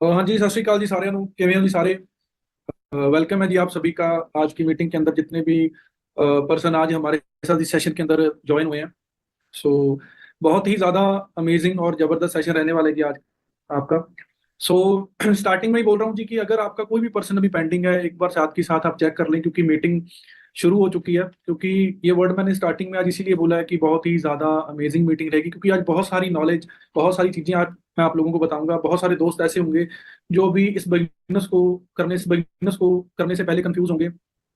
हाँ जी, सत श्री अकाल जी साਰਿਆਂ ਨੂੰ। ਕਿਵੇਂ ਹੋ जी सारे? वेलकम है जी आप सभी का आज की मीटिंग के अंदर, जितने भी पर्सन आज हमारे साथ इस सेशन के अंदर ज्वाइन हुए हैं। सो बहुत ही ज़्यादा अमेजिंग और ज़बरदस्त सेशन रहने वाला है जी आज आपका। सो स्टार्टिंग में ही बोल रहा हूँ जी कि अगर आपका कोई भी पर्सन अभी पेंडिंग है, एक बार साथ के साथ आप चेक कर लें, क्योंकि मीटिंग शुरू हो चुकी है। क्योंकि ये वर्ड मैंने स्टार्टिंग में आज इसीलिए बोला है कि बहुत ही ज़्यादा अमेजिंग मीटिंग रहेगी, क्योंकि आज बहुत सारी नॉलेज, बहुत सारी चीज़ें आज मैं आप लोगों को बताऊंगा। बहुत सारे दोस्त ऐसे होंगे जो भी इस बिजनेस को करने से पहले कंफ्यूज होंगे।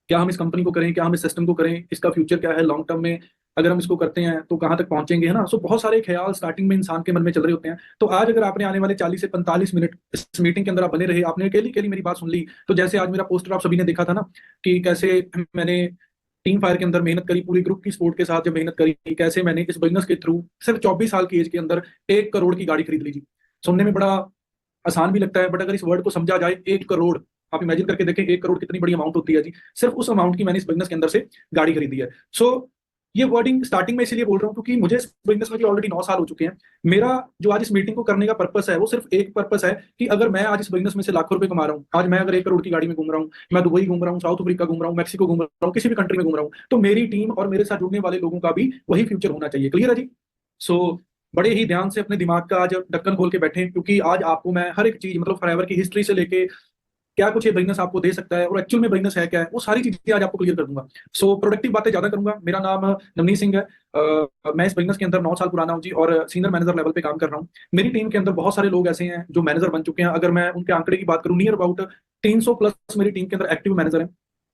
क्या हम इस कंपनी को करें, क्या हम इस सिस्टम को करें, इसका फ्यूचर क्या है लॉन्ग टर्म में, अगर हम इसको करते हैं तो कहाँ तक पहुंचेंगे, है ना। सो बहुत सारे ख्याल स्टार्टिंग में इंसान के मन में चल रहे होते हैं। तो आज अगर आपने आने वाले 40 से 45 मिनट इस मीटिंग के अंदर आप बने रहे, आपने अकेली अकेली मेरी बात सुन ली, तो जैसे आज मेरा पोस्टर आप सभी ने देखा था ना, कि कैसे मैंने टीम फायर के अंदर मेहनत करी, पूरी ग्रुप की सपोर्ट के साथ जब मेहनत करी, कैसे मैंने इस बिजनेस के थ्रू सिर्फ 24 साल की एज के अंदर 1 करोड़ की गाड़ी खरीद ली जी। सुनने में बड़ा आसान भी लगता है, बट अगर इस वर्ड को समझा जाए, 1 करोड़, आप इमेजिन करके देखें 1 करोड़ कितनी बड़ी अमाउंट होती है जी। सिर्फ उस अमाउंट की मैंने इस बिजनेस के अंदर से गाड़ी खरीदी है। सो ये वर्डिंग स्टार्टिंग में इसलिए बोल रहा हूँ क्योंकि मुझे इस बिजनेस में ऑलरेडी 9 साल हो चुके हैं। मेरा जो आज इस मीटिंग को करने का पर्पस है वो सिर्फ एक पर्पस है कि अगर मैं आज इस बिजनेस में से लाखों रुपए कमा रहा हूँ, आज मैं अगर 1 करोड़ की गाड़ी में घूम रहा हूँ, मैं दुबई घूम रहा हूँ, साउथ अफ्रीका घूम रहा हूँ, मैक्सिको घूम रहा हूँ, किसी भी कंट्री में घूम रहा हूँ, तो मेरी टीम और मेरे साथ जुड़ने वाले लोगों का भी वही फ्यूचर होना चाहिए। क्लियर है जी? सो बड़े ही ध्यान से अपने दिमाग का आज ढक्कन खोल के बैठे, क्योंकि आज आपको मैं हर एक चीज, मतलब फॉरएवर की हिस्ट्री से लेके क्या कुछ ये बिजनेस आपको दे सकता है और एक्चुअल में बिजनेस है क्या है, वो सारी चीजें आज आपको क्लियर कर दूंगा। सो प्रोडक्टिव बातें ज्यादा करूंगा। मेरा नाम नवनीत सिंह है। मैं इस बिजनेस के अंदर 9 साल पुराना हूँ जी, और सीनियर मैनेजर लेवल पे काम कर रहा हूँ। मेरी टीम के अंदर बहुत सारे लोग ऐसे हैं जो मैनेजर बन चुके हैं। अगर मैं उनके आंकड़े की बात करूँ, नियर अबाउट 300 प्लस मेरी टीम के अंदर एक्टिव मैनेजर हैं,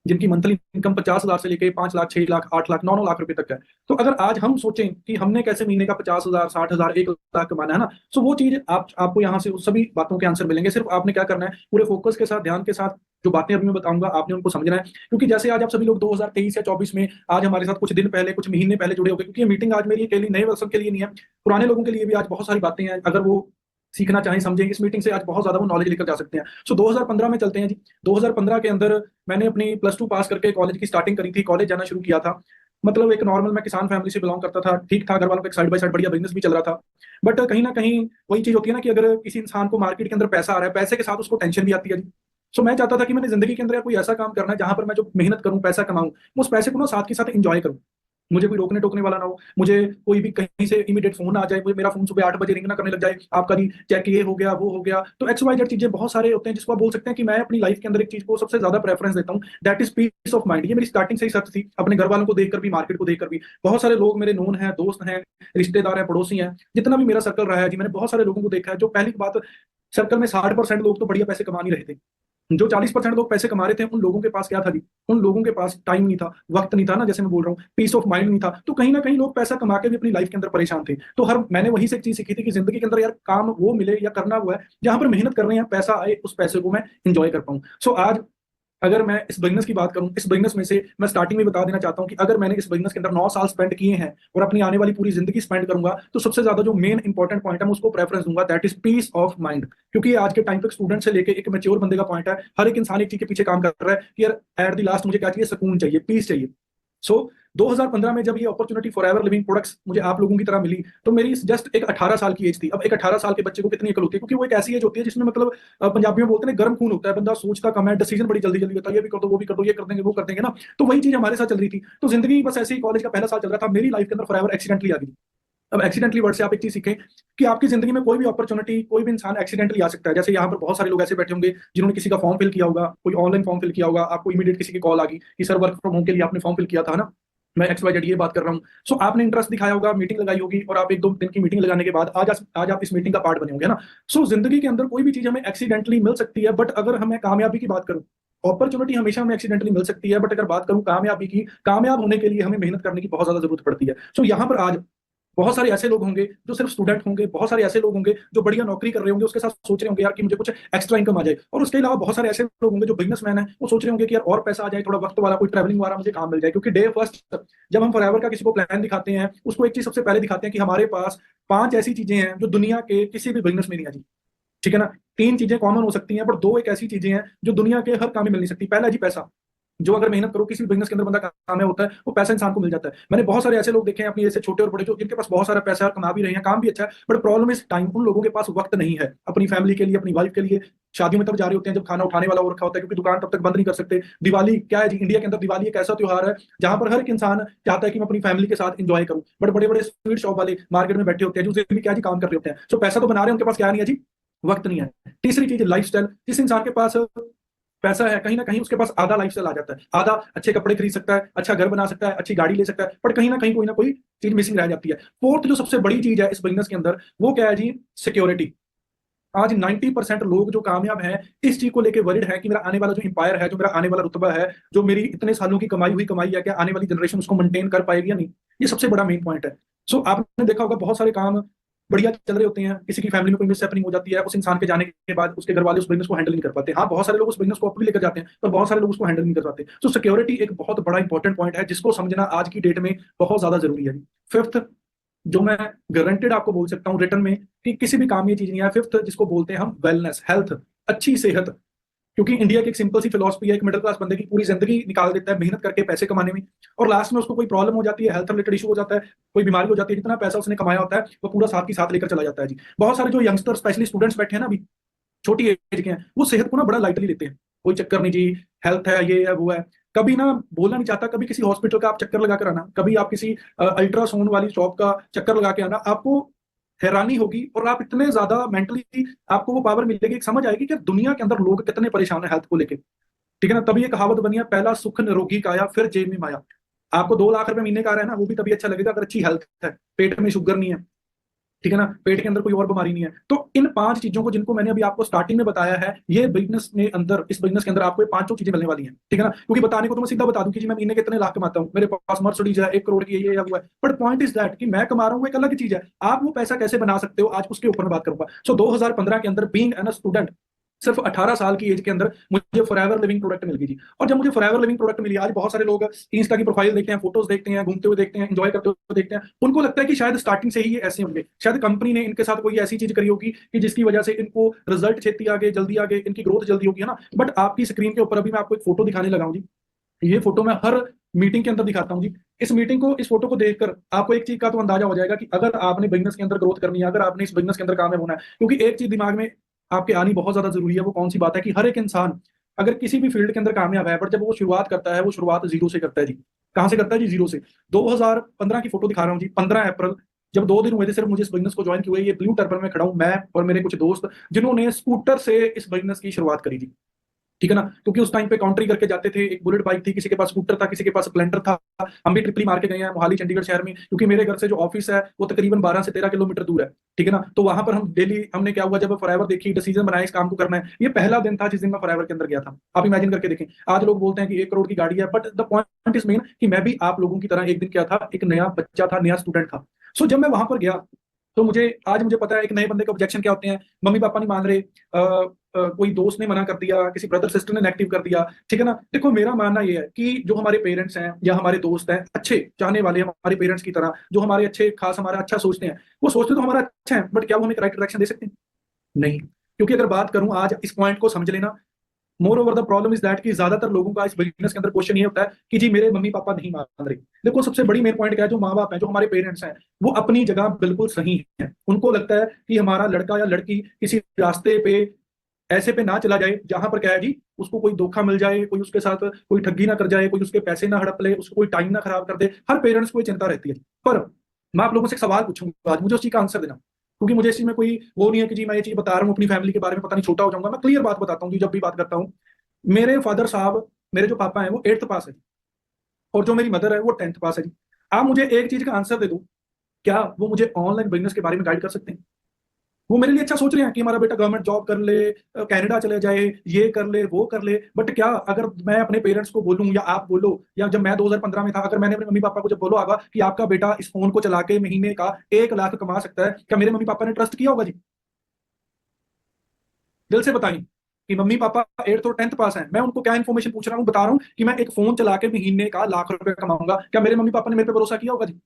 जिनकी मंथली इनकम 50,000 से लेके 5 लाख, 6 लाख, 8 लाख, 9 9 लाख रुपए तक है। तो अगर आज हम सोचें कि हमने कैसे महीने का 50,000, 60,000, 1 लाख कमाना है ना, तो वो चीज आपको यहाँ से उस सभी बातों के आंसर मिलेंगे। सिर्फ आपने क्या करना है, पूरे फोकस के साथ, ध्यान के साथ जो बातें अभी मैं बताऊंगा आपने उनको समझना है। क्योंकि जैसे आज आप सभी लोग 2023 या 24 में आज हमारे साथ कुछ दिन पहले, कुछ महीने पहले जुड़े हो गए, क्योंकि ये मीटिंग आज मेरी अकेली नए वर्षन के लिए नहीं है, पुराने लोगों के लिए भी आज बहुत सारी बातें हैं। अगर वो सीखना चाहें, समझें, इस मीटिंग से आज बहुत ज्यादा वो नॉलेज लेकर जा सकते हैं। सो 2015 में चलते हैं जी। 2015 के अंदर मैंने अपनी +2 पास करके कॉलेज की स्टार्टिंग करी थी, कॉलेज जाना शुरू किया था। मतलब एक नॉर्मल, मैं किसान फैमिली से बिलोंग करता था, ठीक था, घर वालों का एक साइड बाय साइड बढ़िया बिजनेस भी चल रहा था। बट कहीं ना कहीं वही चीज होती है ना, कि अगर किसी इंसान को मार्केट के अंदर पैसा आ रहा है, पैसे के साथ उसको टेंशन भी आती है जी। सो मैं चाहता था कि मैंने जिंदगी के अंदर यार कोई ऐसा काम करना है जहां पर मैं जो मेहनत करूं, पैसा कमाऊं, उस पैसे को ना साथ के साथ इंजॉय करूं। मुझे कोई रोकने टोकने वाला ना हो, मुझे कोई भी कहीं से इमीडिएट फोन ना आ जाए, मुझे मेरा फोन सुबह 8 बजे रिंग ना करने लग जाए, आपका जी चेक ये हो गया, वो हो गया। तो XYZ चीजें बहुत सारे होते हैं जिसको आप बोल सकते हैं कि मैं अपनी लाइफ के अंदर एक चीज को सबसे ज्यादा प्रेफरेंस देता हूँ, that is peace of mind. ये मेरी स्टार्टिंग से ही सर्च थी, अपने घर वालों को देखकर भी, मार्केट को देखकर भी। बहुत सारे लोग मेरे नोन हैं, दोस्त हैं, रिश्तेदार हैं, पड़ोसी हैं, जितना भी मेरा सर्कल रहा है जी, मैंने बहुत सारे लोगों को देखा है जो, पहली बात, सर्कल में 60% लोग तो बढ़िया पैसे कमा नहीं रहे थे। जो 40% लोग पैसे कमा रहे थे, उन लोगों के पास क्या था जी? उन लोगों के पास टाइम नहीं था, वक्त नहीं था ना, जैसे मैं बोल रहा हूँ, पीस ऑफ माइंड नहीं था। तो कहीं ना कहीं लोग पैसा कमा के भी अपनी लाइफ के अंदर परेशान थे। तो हर मैंने वही से एक चीज सीखी थी कि जिंदगी के अंदर यार काम वो मिले या करना वो है जहां पर मेहनत कर रहे हैं, पैसा आए, उस पैसे को मैं इंजॉय कर पाऊं। सो आज अगर मैं इस बिजनेस की बात करूं, इस बिजनेस में से मैं स्टार्टिंग में बता देना चाहता हूं कि अगर मैंने इस बिजनेस के अंदर 9 साल स्पेंड किए हैं और अपनी आने वाली पूरी जिंदगी स्पेंड करूंगा, तो सबसे ज्यादा जो मेन इंपॉर्टेंट पॉइंट है मैं उसको प्रेफरेंस दूंगा, that is peace of mind. क्योंकि आज के टाइम पे स्टूडेंट से लेके एक मेच्योर बंदे का पॉइंट है, हर एक इंसान एक चीज के पीछे काम कर रहा है कि यार एट द लास्ट मुझे क्या चाहिए? सुकून चाहिए, पीस चाहिए। सो 2015 में जब ये opportunity for ever living products मुझे आप लोगों की तरह मिली, तो मेरी जस्ट एक 18 साल की एज थी। अब एक 18 साल के बच्चे को कितनी अकल होती है, क्योंकि वो एक ऐसी एज होती है जिसमें मतलब पंजाबी में बोलते हैं गर्म खून होता है, बंदा सोचता कम है, डिसीजन बड़ी जल्दी जल्दी होता है, ये भी कर दो, वो भी कर दो, ये कर देंगे, वो कर देंगे ना। तो वही चीज हमारे साथ चल रही थी। तो जिंदगी बस ऐसे ही, कॉलेज का पहला साल चल रहा था, मेरी लाइफ के अंदर फॉर एवर एक्सीडेंटली आ गई। अब एक्सीडेंटली वर्ड से आप एक चीज सीखें कि आपकी जिंदगी में कोई भी अपॉर्चुनिटी, कोई भी इंसान एक्सीडेंटली आ सकता है। जैसे यहाँ पर बहुत सारे लोग ऐसे बैठे होंगे जिन्होंने किसी का फॉर्म फिल किया होगा, कोई ऑनलाइन फॉर्म फिल किया होगा, आपको इमीडिएट किसी की कॉल आ गई कि सर वर्क फ्रॉम होम के लिए आपने फॉर्म फिल किया था ना, मैं XYZ ये बात कर रहा हूँ। सो आपने इंटरेस्ट दिखाया होगा, मीटिंग लगाई होगी, और आप 1 2 दिन की मीटिंग लगाने के बाद आज आप इस मीटिंग का पार्ट बने होंगे ना। सो जिंदगी के अंदर कोई भी चीज हमें एक्सीडेंटली मिल सकती है, बट अगर हमें कामयाबी की बात करूं, अपॉर्चुनिटी हमेशा हमें एक्सीडेंटली मिल सकती है, बट अगर बात करूं कामयाबी की, कामयाब होने के लिए हमें मेहनत करने की बहुत ज्यादा जरूरत पड़ती है। सो यहाँ पर आज बहुत सारे ऐसे लोग होंगे जो सिर्फ स्टूडेंट होंगे, बहुत सारे ऐसे लोग होंगे जो बढ़िया नौकरी कर रहे होंगे, उसके साथ सोच रहे होंगे यार कि मुझे कुछ एक्स्ट्रा इनकम आ जाए, और उसके अलावा बहुत सारे ऐसे लोग होंगे जो बिजनेसमैन है, वो सोच रहे होंगे कि यार और पैसा आ जाए, थोड़ा वक्त वाला, कोई ट्रैवलिंग वाला मुझे काम मिल जाए। क्योंकि डे फर्स्ट जब हम फॉरएवर का किसी को प्लान दिखाते हैं, उसको एक चीज सबसे पहले दिखाते हैं कि हमारे पास 5 ऐसी चीजें हैं जो दुनिया के किसी भी बिजनेस में नहीं है जी। ठीक है ना? 3 चीजें कॉमन हो सकती हैं, पर 2 एक ऐसी चीजें हैं जो दुनिया के हर काम में मिल नहीं सकती। पहला जी पैसा। जो अगर मेहनत करो किसी बिजनेस के अंदर बंदा कामयाब होता है, वो पैसा इंसान को मिल जाता है। मैंने बहुत सारे ऐसे लोग देखे हैं अपनी जैसे छोटे और बड़े, जो जिनके पास बहुत सारा पैसा है और कमा भी रहे हैं, काम भी अच्छा है, बट प्रॉब्लम इस टाइम उन लोगों के पास वक्त नहीं है अपनी फैमिली के लिए, अपनी वाइफ के लिए। शादियों में तब जा रहे होते हैं जब खाना उठाने वाला हो रखा होता है, क्योंकि दुकान तब तक बंद नहीं कर सकते। दिवाली क्या है जी, इंडिया के अंदर दिवाली एक ऐसा त्योहार है जहां पर हर एक इंसान चाहता है कि मैं अपनी फैमिली के साथ इंजॉय करूं, बट बड़े बड़े स्वीट शॉप वाले मार्केट में बैठे होते हैं जो उसे भी क्या जी काम कर रहे होते हैं। सो पैसा तो बना रहे हैं, उनके पास क्या नहीं है जी, वक्त नहीं है। तीसरी चीज लाइफस्टाइल। जिस इंसान के पास पैसा है, कहीं ना कहीं उसके पास आधा लाइफस्टाइल आ जाता है, आधा अच्छे कपड़े खरीद सकता है, अच्छा घर बना सकता है, अच्छी गाड़ी ले सकता है, बट कहीं ना कोई चीज मिसिंग रह जाती है। फोर्थ जो सबसे बड़ी चीज है इस बिजनेस के अंदर, वो क्या है जी, सिक्योरिटी। आज 90% लोग जो कामयाब हैं इस चीज को लेके वरिड है कि मेरा आने वाला जो इंपायर है, जो मेरा आने वाला रुतबा है, जो मेरी इतने सालों की कमाई हुई कमाई है, क्या आने वाली जनरेशन उसको मेंटेन कर पाएगी या नहीं। ये सबसे बड़ा मेन पॉइंट है। सो आपने देखा होगा बहुत सारे काम बढ़िया चल रहे होते हैं, किसी की फैमिली में कोई मिसहैपनिंग हो जाती है, उस इंसान के जाने के बाद उसके घर वाले उस बिजनेस को हैंडल नहीं कर पाते। हाँ, बहुत सारे लोग उस बिजनेस को अप भी लेकर जाते हैं, पर बहुत सारे लोग उसको हैंडल नहीं कर पाते। तो सिक्योरिटी एक बहुत बड़ा इंपॉर्टेंट पॉइंट है जिसको समझना आज की डेट में बहुत ज्यादा जरूरी है। फिफ्थ, जो मैं गारंटेड आपको बोल सकता हूँ रिटर्न में कि किसी भी काम में ये चीज नहीं है, फिफ्थ जिसको बोलते हैं हम वेलनेस, हेल्थ, अच्छी सेहत। क्योंकि इंडिया की एक सिंपल सी फिलॉसफी है, एक मिडिल क्लास बंदे की पूरी जिंदगी निकाल देता है मेहनत करके पैसे कमाने में, और लास्ट में उसको कोई प्रॉब्लम हो जाती है, हेल्थ रिलेटेड इशू हो जाता है, कोई बीमारी हो जाती है, जितना पैसा उसने कमाया होता है वो पूरा साथ ही साथ लेकर चला जाता है जी। बहुत सारे जो यंगस्टर स्पेशली स्टूडेंट्स बैठे हैं ना अभी, छोटी एज के हैं, वो सेहत को ना बड़ा लाइटली लेते हैं। कोई चक्कर नहीं जी, हेल्थ है, ये है, वो है। कभी ना बोलना नहीं चाहता, कभी किसी हॉस्पिटल का आप चक्कर लगा कर आना, कभी आप किसी अल्ट्रासाउंड वाली शॉप का चक्कर लगा के आना, आपको हैरानी होगी और आप इतने ज्यादा मेंटली आपको वो पावर मिलेगी, एक समझ आएगी कि दुनिया के अंदर लोग कितने परेशान है हेल्थ को लेके। ठीक है ना, तभी ये कहावत बनी है, पहला सुख निरोगी काया फिर जेब में माया। आपको 2 लाख रुपए महीने का आ रहा है ना, वो भी तभी अच्छा लगेगा अगर अच्छी हेल्थ है, पेट में शुगर नहीं है, ठीक है ना, पेट के अंदर कोई और बीमारी नहीं है। तो इन 5 चीजों को जिनको मैंने अभी आपको स्टार्टिंग में बताया है, ये बिजनेस में अंदर, इस बिजनेस के अंदर आपको ये 5 चीजें मिलने वाली हैं। ठीक है ना, क्योंकि बताने को तो मैं सीधा बता दूं कि जी मैं महीने के इतने लाख कमाता हूँ, मेरे पास मर्सिडीज है 1 करोड़ की, ये या वो है, बट पॉइंट इज दैट कि मैं कमा रहा हूँ एक अलग चीज है। आप वो पैसा कैसे बना सकते हो, आज उसके ऊपर मैं बात करूंगा। सो 2015 के अंदर बीइंग एन स्टूडेंट, सिर्फ 18 साल की एज के अंदर मुझे फॉरएवर लिविंग प्रोडक्ट मिल गई जी। और जब मुझे फॉरएवर लिविंग प्रोडक्ट मिली, आज बहुत सारे लोग इंस्टा की प्रोफाइल देखते हैं, फोटोज देखते हैं, घूमते हुए देखते हैं, एंजॉय करते हुए देखते हैं, उनको लगता है कि शायद स्टार्टिंग से ही ये ऐसे होंगे, शायद कंपनी ने इनके साथ कोई ऐसी चीज करी होगी कि जिसकी वजह से इनको रिजल्ट छेती आगे, जल्दी आगे, इनकी ग्रोथ जल्दी होगी, है ना। बट आपकी स्क्रीन के ऊपर अभी मैं आपको एक फोटो दिखाने लगा हूं जी। ये फोटो मैं हर मीटिंग के अंदर दिखाता हूँ जी। इस फोटो को देखकर आपको एक चीज का तो अंदाजा हो जाएगा कि अगर आपने बिजनेस के अंदर ग्रोथ करनी है, अगर आपने इस बिजनेस के अंदर कामयाब होना है, क्योंकि एक चीज दिमाग में आपके आनी बहुत ज्यादा जरूरी है। वो कौन सी बात है कि हर एक इंसान अगर किसी भी फील्ड के अंदर कामयाब है, बट जब वो शुरुआत करता है, वो शुरुआत जीरो से करता है जी। कहां से करता है जी? जीरो से। 2015 की फोटो दिखा रहा हूँ जी, 15 अप्रैल, जब 2 दिन हुए थे सिर्फ मुझे इस बिजनेस को ज्वाइन किए हुए। ये ब्लू टर्बन में खड़ा हूं मैं और मेरे कुछ दोस्त, जिन्होंने स्कूटर से इस बिजनेस की शुरुआत करी थी। ठीक है ना, क्योंकि उस टाइम पे काउंट्री करके जाते थे, एक बुलेट बाइक थी, किसी के पास स्कूटर था, किसी के पास स्प्लेंडर था। हम भी ट्रिपली मार के गए हैं मोहाली चंडीगढ़ शहर में, क्योंकि मेरे घर से जो ऑफिस है वो तकरीबन 12 से 13 किलोमीटर दूर है। ठीक है ना, तो वहां पर हम डेली, हमने क्या हुआ, जब फॉरएवर देखी, डिसीजन बनाया इस काम को करना है, ये पहला दिन था जिस दिन मैं फॉरएवर के अंदर गया था। आप इमेजिन करके देखें, आज लोग बोलते हैं कि 1 करोड़ की गाड़ी है, but the point is main कि मैं भी आप लोगों की तरह एक दिन क्या था, एक नया बच्चा था, नया स्टूडेंट था। सो जब मैं वहां पर गया, तो मुझे पता है एक नए बंदे के ऑब्जेक्शन क्या होते हैं। मम्मी पापा नहीं मान रहे, कोई दोस्त ने मना कर दिया, किसी ब्रदर सिस्टर ने नेगेटिव कर दिया। ठीक है ना, देखो मेरा मानना ये है कि जो हमारे पेरेंट्स हैं या हमारे दोस्त हैं, अच्छे चाहने वाले हमारे पेरेंट्स की तरह, जो हमारे अच्छे खास हमारा अच्छा सोचते हैं, वो सोचते तो हमारा अच्छा है, बट क्या वो हमें राइट डायरेक्शन दे सकते हैं? नहीं। क्योंकि अगर बात करूं, आज इस पॉइंट को समझ लेना, more over the problem is that कि ज्यादातर लोगों का इस बिजनेस के अंदर क्वेश्चन ये होता है कि जी मेरे मम्मी पापा नहीं मान रहे। देखो सबसे बड़ी मेन पॉइंट क्या है, जो माँ बाप हैं, जो हमारे पेरेंट्स हैं, वो अपनी जगह बिल्कुल सही है। उनको लगता है कि हमारा लड़का या लड़की किसी रास्ते पे ऐसे पे ना चला जाए जहां पर क्या है जी, उसको कोई धोखा मिल जाए, कोई उसके साथ कोई ठगी ना कर जाए, कोई उसके पैसे ना हड़प ले, उसको कोई टाइम ना खराब कर दे। हर पेरेंट्स को ये चिंता रहती है। पर मैं आप लोगों से एक सवाल पूछूंगा आज, मुझे उस चीज का आंसर देना, क्योंकि मुझे इस चीज में कोई वो नहीं है कि जी मैं ये चीज बता रहा हूँ अपनी फैमिली के बारे में, पता नहीं छोटा हो जाऊंगा। मैं क्लियर बात बताता हूँ जी, जब भी बात करता हूँ। मेरे फादर साहब, मेरे जो पापा हैं वो 8th पास है, और जो मेरी मदर है वो 10th पास है जी। आप मुझे एक चीज का आंसर दे दो, क्या वो मुझे ऑनलाइन बिजनेस के बारे में गाइड कर सकते हैं? वो मेरे लिए अच्छा सोच रहे हैं कि हमारा बेटा गवर्नमेंट जॉब कर ले, कनाडा चले जाए, ये कर ले, वो कर ले, बट क्या अगर मैं अपने पेरेंट्स को बोलूं या आप बोलो, या जब मैं 2015 में था, अगर मैंने अपने मम्मी पापा को जब बोलो आगा कि आपका बेटा इस फोन को चला के महीने का 1 लाख कमा सकता है, क्या मेरे मम्मी पापा ने ट्रस्ट किया होगा जी? दिल से बताएं कि मम्मी पापा 8th और 10th पास हैं, मैं उनको क्या इन्फॉर्मेशन पूछ रहा हूँ, बता रहा हूँ कि मैं एक फोन चला के महीने का 1 लाख रुपए कमाऊंगा, क्या मेरे मम्मी पापा ने मेरे पे भरोसा किया होगा जी?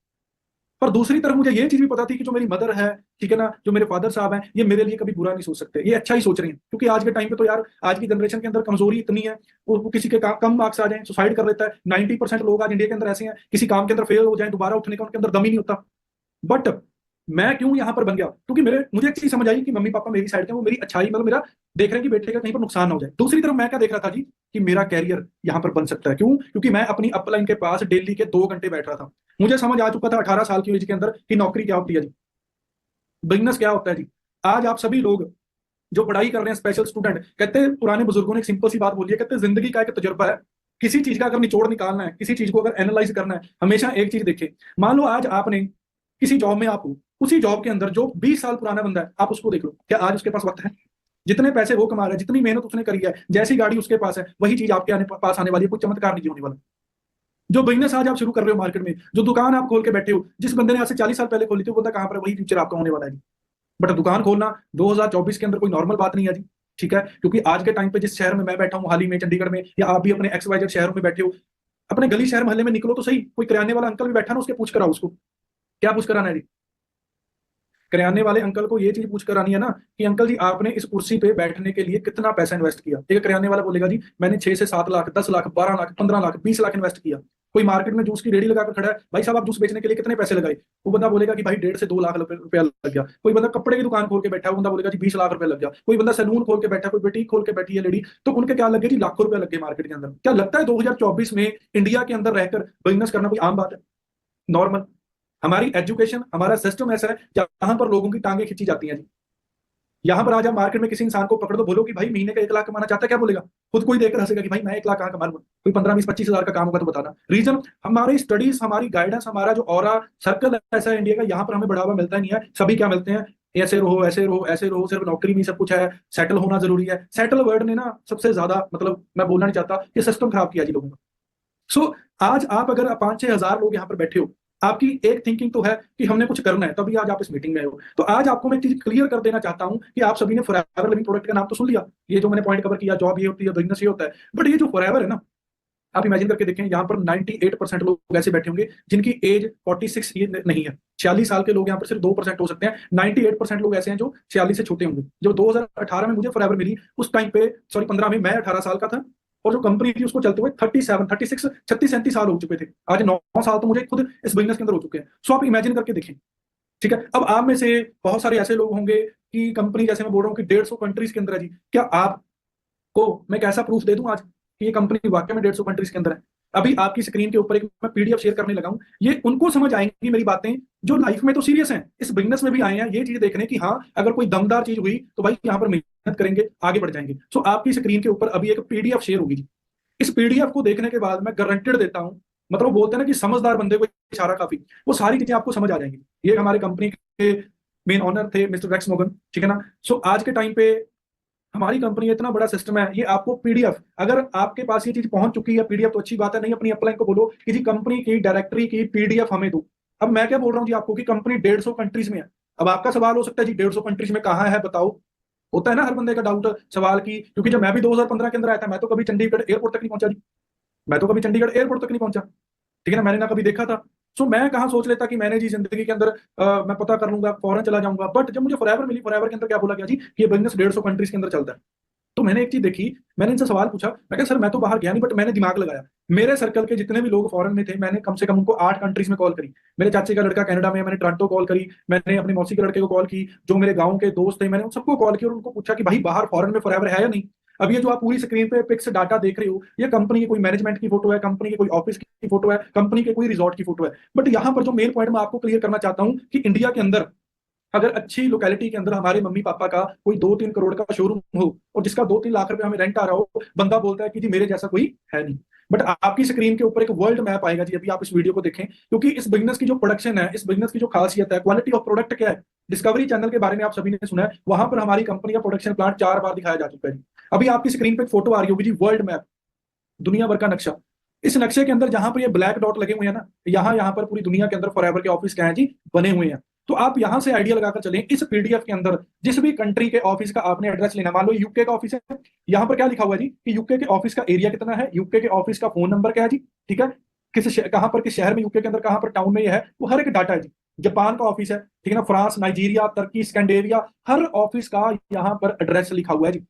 पर दूसरी तरफ मुझे ये चीज भी पता थी कि जो मेरी मदर है, ठीक है ना, जो मेरे फादर साहब हैं, ये मेरे लिए कभी बुरा नहीं सोच सकते, ये अच्छा ही सोच रहे हैं। क्योंकि आज के टाइम पे तो यार, आज की जनरेशन के अंदर कमजोरी इतनी है, वो किसी के कम मार्क्स आ जाए सुसाइड कर लेता है। 90% लोग आज इंडिया के अंदर ऐसे हैं, किसी काम के अंदर फेल हो जाए, दोबारा उठने का उनके अंदर दम ही नहीं होता। बट मैं क्यों यहाँ पर बन गया? क्योंकि मुझे एक चीज समझ आई कि मम्मी पापा मेरी साइड के, वो मेरी अच्छाई, मतलब मेरा देख रहे हैं कि बेटे का कहीं पर नुकसान ना हो जाए। दूसरी तरफ मैं क्या देख रहा था जी, कि मेरा कैरियर यहाँ पर बन सकता है। क्यों? क्योंकि मैं अपनी अपलाइन के पास डेली के 2 घंटे बैठ रहा था। मुझे समझ आ चुका था 18 साल की एज के अंदर कि नौकरी क्या होती है जी, बिजनेस क्या होता है जी। आज आप सभी लोग जो पढ़ाई कर रहे हैं, स्पेशल स्टूडेंट, कहते हैं, पुराने बुजुर्गों ने एक सिंपल सी बात बोली है, कहते हैं जिंदगी का एक तजुर्बा है। किसी चीज का अगर निचोड़ निकालना है, किसी चीज को अगर एनालाइज करना है, हमेशा एक चीज देखें। मान लो आज आपने किसी जॉब में, आप हो उसी जॉब के अंदर जो 20 साल पुराना बंदा है, आप उसको देख लो, क्या आज उसके पास वक्त है? जितने पैसे वो कमा रहा है, जितनी मेहनत उसने करी है, जैसी गाड़ी उसके पास है, वही चीज आपके पास आने वाली है। कोई चमत्कार नहीं होने वाला। जो बिजनेस आज आप शुरू कर रहे हो मार्केट में, जो दुकान आप खोल के बैठे हो, जिस बंदे ने आज से 40 साल पहले खोली थी, वो बंदा कहां पर है, वही फ्यूचर आपका होने वाला है। बट दुकान खोलना 2024 के अंदर कोई नॉर्मल बात नहीं है जी, ठीक है। क्योंकि आज के टाइम पे जिस शहर में मैं बैठा हूँ, हाल ही में चंडीगढ़ में, या आप भी अपने XYZ शहरों में बैठे हो, अपने गली शहर मोहल्ले में निकलो तो सही, कोई किराने वाला अंकल भी बैठा ना, उसके पूछ कराओ उसको, क्या पूछ कराना है जी? किराने वाले अंकल को ये चीज पूछ कर आनी है ना, कि अंकल जी आपने इस कुर्सी पे बैठने के लिए कितना पैसा इन्वेस्ट किया। ठीक है, किराने वाला बोलेगा जी मैंने 6 से 7 लाख, 10 लाख, 12 लाख, 15 लाख, 20 लाख इन्वेस्ट किया। कोई मार्केट में जूस की रेडी लगाकर खड़ा है, भाई साहब आप जूस बेचने के लिए कितने पैसे लगाए? वो बंदा बोलेगा कि भाई 1.5 से 2 लाख रुपया लग गया। कोई बंदा कपड़े की दुकान खोल के बैठा है, वो बंदा बोलेगा जी 20 लाख रुपया लग गया। कोई बंदा सैलून खोल के बैठा, कोई बुटीक खोल के बैठी है लेडी, तो उनके क्या लगे जी? लाखों रुपया लगे मार्केट के अंदर। क्या लगता है 2024 में इंडिया के अंदर रहकर बिजनेस करना कोई आम बात है? नॉर्मल? हमारी एजुकेशन, हमारा सिस्टम ऐसा है जहां पर लोगों की टांगे खींची जाती हैं जी। यहां पर आज आप मार्केट में किसी इंसान को पकड़ दो, बोलो कि भाई महीने का 1 लाख कमाना चाहता है, क्या बोलेगा? खुद को ही देखकर हंसेगा कि भाई मैं 1 लाख कहाँ कमा लूंगा? कोई 15, 20, 25 हजार का काम होगा तो बताना। रीजन हमारी स्टडीज, हमारी गाइडेंस, हमारा जो ऑरा सर्कल ऐसा है इंडिया का, यहाँ पर हमें बढ़ावा मिलता ही नहीं है। सभी क्या मिलते हैं? ऐसे रहो, ऐसे रहो, ऐसे रहो, सिर्फ नौकरी में सब कुछ है, सेटल होना जरूरी है। सेटल वर्ड ने ना सबसे ज्यादा, मतलब मैं बोलना नहीं चाहता, कि सिस्टम खराब किया जी लोगों का। सो आज आप अगर 5-6 हजार लोग यहाँ पर बैठे हो, आपकी एक थिंकिंग तो है कि हमने कुछ करना है, तभी आज आप इस मीटिंग में आए हो। तो आज आपको मैं एक चीज क्लियर कर देना चाहता हूं कि आप सभी ने फॉरएवर लिविंग प्रोडक्ट का नाम तो सुन लिया, ये जो मैंने पॉइंट कवर किया, जॉब ये होती है, बिजनेस ये होता है। बट ये जो फॉरएवर है ना, आप इमेजिन करके देखें, यहाँ पर 98% लोग ऐसे बैठे होंगे जिनकी एज 46 ये नहीं है। 46 साल के लोग यहाँ पर सिर्फ 2% हो सकते हैं। 98% लोग ऐसे हैं जो 46 से छोटे होंगे। जब 2018 में मुझे फॉरएवर मिली, उस टाइम पे, सॉरी 15 में, मैं 18 साल का था, और जो कंपनी थी उसको चलते हुए 37, 36, 36, 37 साल हो चुके थे। आज 9 साल तो मुझे खुद इस बिजनेस के अंदर हो चुके हैं। सो आप इमेजिन करके देखें, ठीक है। अब आप में से बहुत सारे ऐसे लोग होंगे कि कंपनी, जैसे मैं बोल रहा हूँ कि 150 कंट्रीज के अंदर है जी, क्या आपको मैं कैसा प्रूफ दे दूं आज कि ये कंपनी वाकई में 150 कंट्रीज के अंदर है? अभी आपकी स्क्रीन के ऊपर एक मैं PDF शेयर करने लगा हूं। ये उनको समझ आएंगी मेरी बातें जो लाइफ में तो सीरियस हैं, इस बिजनेस में भी आए हैं ये चीज देखने की, हाँ अगर कोई दमदार चीज हुई तो भाई यहाँ पर मेहनत करेंगे, आगे बढ़ जाएंगे। सो आपकी स्क्रीन के ऊपर अभी एक PDF शेयर होगी जी। इस PDF को देखने के बाद मैं गारंटेड देता हूं, मतलब बोलते हैं ना कि समझदार बंदे को इशारा काफी, वो सारी चीजें आपको समझ आ जाएंगी। ये हमारे कंपनी के मेन ऑनर थे मिस्टर रेक्स मोगन, ठीक है ना। सो आज के टाइम पे हमारी कंपनी, इतना बड़ा सिस्टम है, ये आपको PDF, अगर आपके पास ये चीज पहुंच चुकी है PDF तो अच्छी बात है, नहीं अपनी अपलाइन को बोलो कि जी कंपनी की डायरेक्टरी की PDF हमें दो। अब मैं क्या बोल रहा हूँ जी आपको कि कंपनी 150 कंट्रीज में है। अब आपका सवाल हो सकता है जी 150 कंट्रीज में कहाँ है बताओ? होता है ना हर बंदे का डाउट सवाल की, क्योंकि जब मैं भी 2015 के अंदर आया था, मैं तो कभी चंडीगढ़ एयरपोर्ट तक नहीं पहुंचा जी। मैं तो कभी चंडीगढ़ एयरपोर्ट तक नहीं पहुंचा, ठीक है ना, मैंने ना कभी देखा था। सो मैं कहाँ सोच लेता कि मैंने जी जिंदगी के अंदर मैं पता कर लूंगा, फौरन चला जाऊंगा। बट जब मुझे फॉरएवर मिली, फॉरएवर के अंदर क्या बोला गया जी कि ये बिजनेस 150 कंट्रीज के अंदर चलता है। तो मैंने एक चीज देखी, मैंने इनसे सवाल पूछा, मैं कहा सर मैं तो बाहर गया नहीं, बट मैंने दिमाग लगाया। मेरे सर्कल के जितने भी लोग फॉरेन में थे, मैंने कम से कम उनको 8 कंट्रीज में कॉल करी। मेरे चाचे का लड़का कनाडा में है, मैंने टोरंटो कॉल करी। मैंने अपनी मौसी के लड़के को कॉल की, जो मेरे गाँव के दोस्त थे, मैंने उन सबको कॉल की और उनको पूछा कि भाई बाहर फॉरेन में फॉरएवर है या नहीं। अब ये जो आप पूरी स्क्रीन पे पिक्स डाटा देख रहे हो, ये कंपनी की कोई मैनेजमेंट की फोटो है, कंपनी के कोई ऑफिस की फोटो है, कंपनी के कोई रिजॉर्ट की फोटो है। बट यहाँ पर जो मेन पॉइंट मैं आपको क्लियर करना चाहता हूँ कि इंडिया के अंदर अगर अच्छी लोकेलिटी के अंदर हमारे मम्मी पापा का कोई 2-3 करोड़ का शोरूम हो, और जिसका 2-3 लाख रुपए हमें रेंट आ रहा हो, बंदा बोलता है कि जी मेरे जैसा कोई है नहीं। बट आपकी स्क्रीन के ऊपर एक वर्ल्ड मैप आएगा जी, अभी आप इस वीडियो को देखें, क्योंकि इस बिजनेस की जो प्रोडक्शन है, इस बिजनेस की जो खासियत है, क्वालिटी ऑफ प्रोडक्ट क्या है। डिस्कवरी चैनल के बारे में आप सभी ने सुना है, वहां पर हमारी कंपनी का प्रोडक्शन प्लांट 4 बार दिखाया जा चुका है जी। अभी आपकी स्क्रीन पे एक फोटो आ रही होगी जी, वर्ल्ड मैप, दुनिया भर का नक्शा। इस नक्शे के अंदर जहां पर ये ब्लैक डॉट लगे हुए हैं ना, यहाँ यहाँ पर पूरी दुनिया के अंदर फॉरएवर के ऑफिस क्या है जी, बने हुए हैं। तो आप यहां से आइडिया लगाकर चलें, इस PDF के अंदर जिस भी कंट्री के ऑफिस का आपने एड्रेस लेना, मान लो यूके का ऑफिस है, यहाँ पर क्या लिखा हुआ है जी कि यूके के ऑफिस का एरिया कितना है, यूके के ऑफिस का फोन नंबर क्या है जी, ठीक है, कहाँ पर किस शहर में, यूके के अंदर कहाँ पर टाउन में ये है, वो हर एक डाटा है जी। जापान का ऑफिस है, ठीक है ना, फ्रांस, नाइजीरिया, तुर्की, स्कैंडेविया, हर ऑफिस का यहाँ पर एड्रेस लिखा हुआ है जी।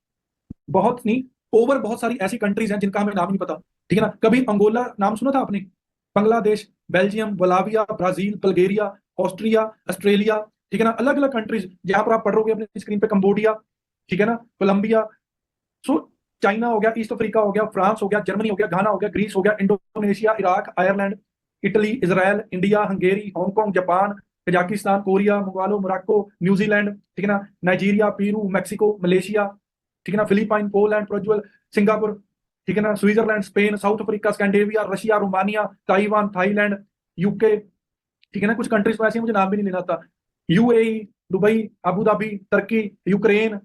बहुत नहीं, ओवर बहुत सारी ऐसी कंट्रीज हैं जिनका हमें नाम नहीं पता, ठीक है ना। कभी अंगोला नाम सुना था आपने? Bangladesh, Belgium, Bolivia, Brazil, Bulgaria, Austria, Australia, ठीक है ना, अलग अलग कंट्रीज जहां पर आप पढ़ रहे अपने स्क्रीन पे, कंबोडिया, ठीक है ना, कोलंबिया, सो चाइना हो गया, ईस्ट अफ्रीका हो गया, फ्रांस हो गया, जर्मनी हो गया, घाना हो गया, ग्रीस हो गया, Indonesia, Iraq, Ireland, Italy, Israel, India, Hungary, Hong Kong, Japan, Kazakhstan, Korea, Mongolia, Morocco, New Zealand, ठीक है ना, नाइजीरिया, पेरू, मैक्सिको, मलेशिया, ठीक है ना, फिलीपाइन, पोलैंड, पोर्चुगल, सिंगापुर, ठीक है ना, Switzerland, Spain, South Africa, Scandinavia, Russia, Romania, Taiwan, Thailand, UK, ठीक है ना, कुछ कंट्रीज तो ऐसे हैं मुझे नाम भी नहीं लेना आता, यूएई, दुबई, अबू धाबी, तुर्की, यूक्रेन,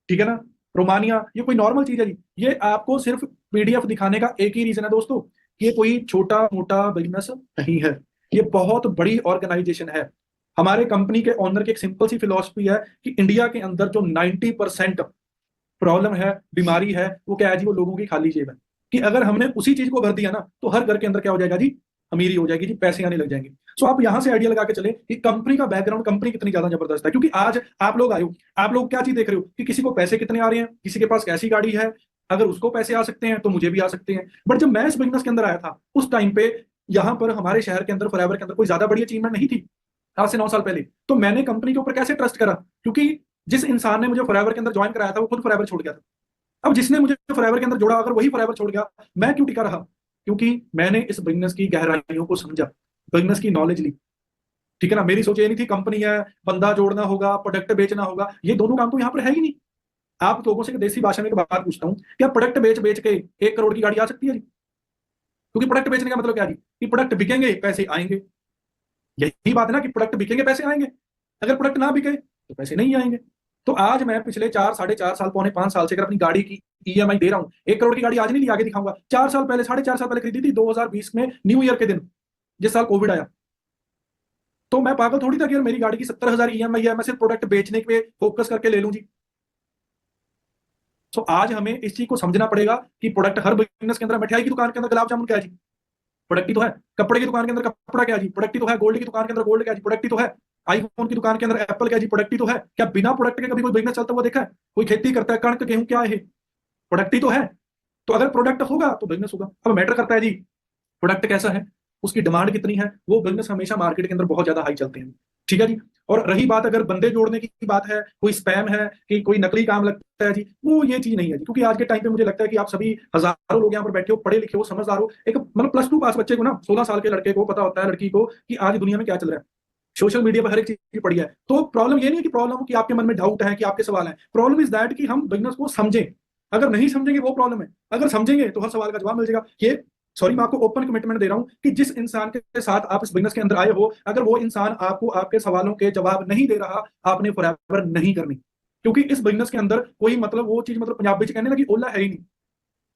ठीक है ना, रोमानिया। ये कोई नॉर्मल चीज है जी? ये आपको सिर्फ पीडीएफ दिखाने का एक ही रीजन है दोस्तों, कि ये कोई छोटा मोटा बिजनेस नहीं है, ये बहुत बड़ी ऑर्गेनाइजेशन है। हमारे कंपनी के ओनर की एक सिंपल सी फिलॉसफी है कि इंडिया के अंदर जो 90% प्रॉब्लम है, बीमारी है, वो क्या है जी? वो लोगों की खाली जेब है। कि अगर हमने उसी चीज को भर दिया ना, तो हर घर के अंदर क्या हो जाएगा जी? अमीरी हो जाएगी जी, पैसे आने लग जाएंगे। सो आप यहां से आइडिया लगा के चले कि कंपनी का बैकग्राउंड, कंपनी कितनी ज्यादा जबरदस्त है। क्योंकि आज आप लोग आए हो, आप लोग क्या चीज देख रहे हो कि किसी को पैसे कितने आ रहे हैं, किसी के पास कैसी गाड़ी है, अगर उसको पैसे आ सकते हैं तो मुझे भी आ सकते हैं। बट जब मैं इस बिजनेस के अंदर आया था, उस टाइम पे यहाँ पर हमारे शहर के अंदर, फॉरएवर के अंदर कोई ज्यादा बड़ी अचीवमेंट नहीं थी, आज से 9 साल पहले। तो मैंने कंपनी के ऊपर कैसे ट्रस्ट करा? क्योंकि जिस इंसान ने मुझे फॉरएवर के अंदर ज्वाइन कराया था, वो खुद फॉरएवर छोड़ गया था। अब जिसने मुझे फॉरएवर के अंदर जोड़ा, अगर वही फॉरएवर छोड़ गया, मैं क्यों टिका रहा? क्योंकि मैंने इस बिजनेस की गहराइयों को समझा, बिजनेस की नॉलेज ली, ठीक है ना। मेरी सोच ये नहीं थी कंपनी है, बंदा जोड़ना होगा, प्रोडक्ट बेचना होगा, ये दोनों काम तो यहाँ पर है ही नहीं। आप लोगों से देसी भाषा में एक बात पूछता हूँ, क्या प्रोडक्ट बेच बेच के 1 करोड़ की गाड़ी आ सकती है जी? क्योंकि प्रोडक्ट बेचने का मतलब क्या जी? कि प्रोडक्ट बिकेंगे, पैसे आएंगे। यही बात है ना, कि प्रोडक्ट बिकेंगे, पैसे आएंगे। अगर प्रोडक्ट ना बिके तो पैसे नहीं आएंगे। तो आज मैं पिछले 4, 4.5 साल, पौने 5 साल से अगर अपनी गाड़ी की ईएमआई दे रहा हूँ, 1 करोड़ की गाड़ी आज नहीं ली, आगे दिखाऊंगा, 4 साल पहले, 4.5 साल पहले खरीदी थी, 2020 में न्यू ईयर के दिन, जिस साल कोविड आया। तो मैं पागल थोड़ी था कि यार मेरी गाड़ी की 70,000 ईएमआई है, मैं सिर्फ प्रोडक्ट बेचने पे फोकस करके ले लूं जी। तो आज हमें इस चीज को समझना पड़ेगा कि प्रोडक्ट हर बिजनेस के अंदर, मिठाई की दुकान के अंदर गुलाब जामुन क्या है जी? प्रोडक्ट ही तो है। कपड़े की दुकान के अंदर कपड़ा क्या है जी? प्रोडक्ट ही तो है। गोल्ड की दुकान के अंदर गोल्ड क्या है जी? प्रोडक्ट ही तो है। आईफोन की दुकान के अंदर एप्पल क्या है जी? प्रोडक्ट ही तो है। क्या बिना प्रोडक्ट के कभी कोई बिजनेस चलता हुआ देखा है? कोई खेती करता है, कणक गेहूं क्या है? प्रोडक्ट ही तो है। तो अगर प्रोडक्ट होगा तो बिजनेस होगा। अब मैटर करता है जी प्रोडक्ट कैसा है, उसकी डिमांड कितनी है, वो बिजनेस हमेशा मार्केट के अंदर बहुत ज्यादा हाई चलते हैं, ठीक है जी। और रही बात अगर बंदे जोड़ने की बात है, कोई स्पैम है कि कोई नकली काम लगता है जी, वो ये चीज नहीं है जी। क्योंकि आज के टाइम पे मुझे लगता है कि आप सभी हजारों लोग यहाँ पर बैठे हो, पढ़े लिखे हो, समझदार हो। एक मतलब +2 पास बच्चे को ना, 16 साल के लड़के को पता होता है, लड़की को, कि आज दुनिया में क्या चल रहा है। सोशल मीडिया पर हर एक चीज पड़ी है। तो प्रॉब्लम ये नहीं है कि प्रॉब्लम कि आपके मन में डाउट है, कि आपके सवाल है। प्रॉब्लम इज दैट कि हम बिजनेस को समझें। अगर नहीं समझेंगे वो प्रॉब्लम है, अगर समझेंगे तो हर सवाल का जवाब मिल जाएगा। ये सॉरी, मैं आपको ओपन कमिटमेंट दे रहा हूं कि जिस इंसान के साथ आप इस बिजनेस के अंदर आए हो, अगर वो इंसान आपको आपके सवालों के जवाब नहीं दे रहा, आपने फॉरएवर नहीं करनी। क्योंकि इस बिजनेस के अंदर कोई मतलब वो चीज, मतलब पंजाबी में कहने लगी ओला है ही नहीं।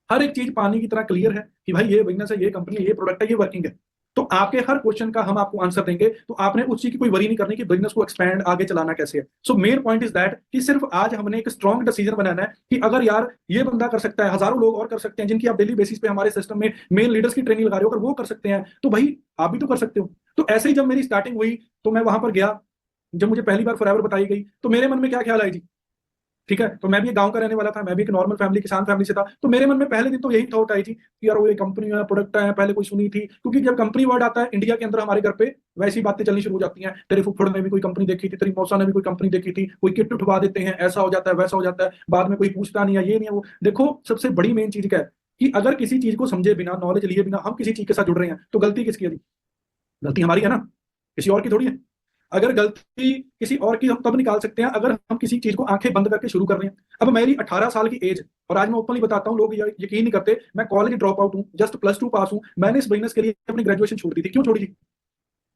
हर एक चीज पानी की तरह क्लियर है कि भाई ये बिजनेस है, ये कंपनी है, ये प्रोडक्ट है, ये वर्किंग है। तो आपके हर क्वेश्चन का हम आपको आंसर देंगे। तो आपने उस चीज की कोई वरी नहीं करनी कि बिजनेस को एक्सपैंड आगे चलाना कैसे है। So main point is that कि सिर्फ आज हमने एक स्ट्रॉन्ग डिसीजन बनाना है कि अगर यार ये बंदा कर सकता है, हजारों लोग और कर सकते हैं, जिनकी आप डेली बेसिस पे हमारे सिस्टम में मेन लीडर्स की ट्रेनिंग लगा रहे हो, अगर वो कर सकते हैं तो भाई आप भी तो कर सकते हो। तो ऐसे ही जब मेरी स्टार्टिंग हुई, तो मैं वहां पर गया, जब मुझे पहली बार फॉरएवर बताई गई, तो मेरे मन में क्या ख्याल आई जी? ठीक है, तो मैं भी एक गांव का रहने वाला था, मैं भी एक नॉर्मल फैमिली, किसान फैमिली से था। तो मेरे मन में पहले दिन तो यही थॉट आई थी कि यार वो ये कंपनी है, प्रोडक्ट है, पहले कोई सुनी थी। क्योंकि जब कंपनी वर्ड आता है इंडिया के अंदर, हमारे घर पे वैसी बातें चलनी शुरू हो जाती हैं। तेरे फुफड़ ने भी कोई कंपनी देखी थी, तेरी मौसा ने भी कोई कंपनी देखी थी, कोई किट उठवा देते हैं, ऐसा हो जाता है, वैसा हो जाता है, बाद में कोई पूछता नहीं है, ये नहीं है वो। देखो सबसे बड़ी मेन चीज क्या है कि अगर किसी चीज को समझे बिना, नॉलेज लिए बिना हम किसी चीज के साथ जुड़ रहे हैं, तो गलती किसकी है? गलती हमारी है ना, किसी और की थोड़ी है। अगर गलती किसी और की हम तब निकाल सकते हैं अगर हम किसी चीज को आंखें बंद करके शुरू कर रहे हैं। अब मेरी 18 साल की एज, और आज मैं ओपनली बताता हूँ, लोग यकीन नहीं करते, मैं कॉलेज ड्रॉप आउट हूँ, जस्ट +2 पास हूँ। मैंने इस बिजनेस के लिए अपनी ग्रेजुएशन छोड़ दी थी। क्यों छोड़ी थी?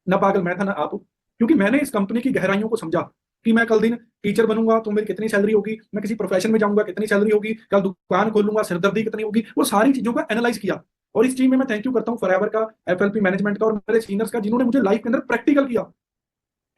ना पागल मैं था ना आप, क्योंकि मैंने इस कंपनी की गहराइयों को समझा कि मैं कल दिन टीचर बनूंगा तो मेरी कितनी सैलरी होगी, मैं किसी प्रोफेशन में जाऊंगा कितनी सैलरी होगी, कल दुकान खोलूंगा सिरदर्दी कितनी होगी, वो सारी चीजों का एनालाइज किया। और इस चीज में मैं थैंक यू करता हूँ फॉरएवर का, एफएलपी मैनेजमेंट का और मेरे सीनियर्स का, जिन्होंने मुझे लाइफ के अंदर प्रैक्टिकल किया।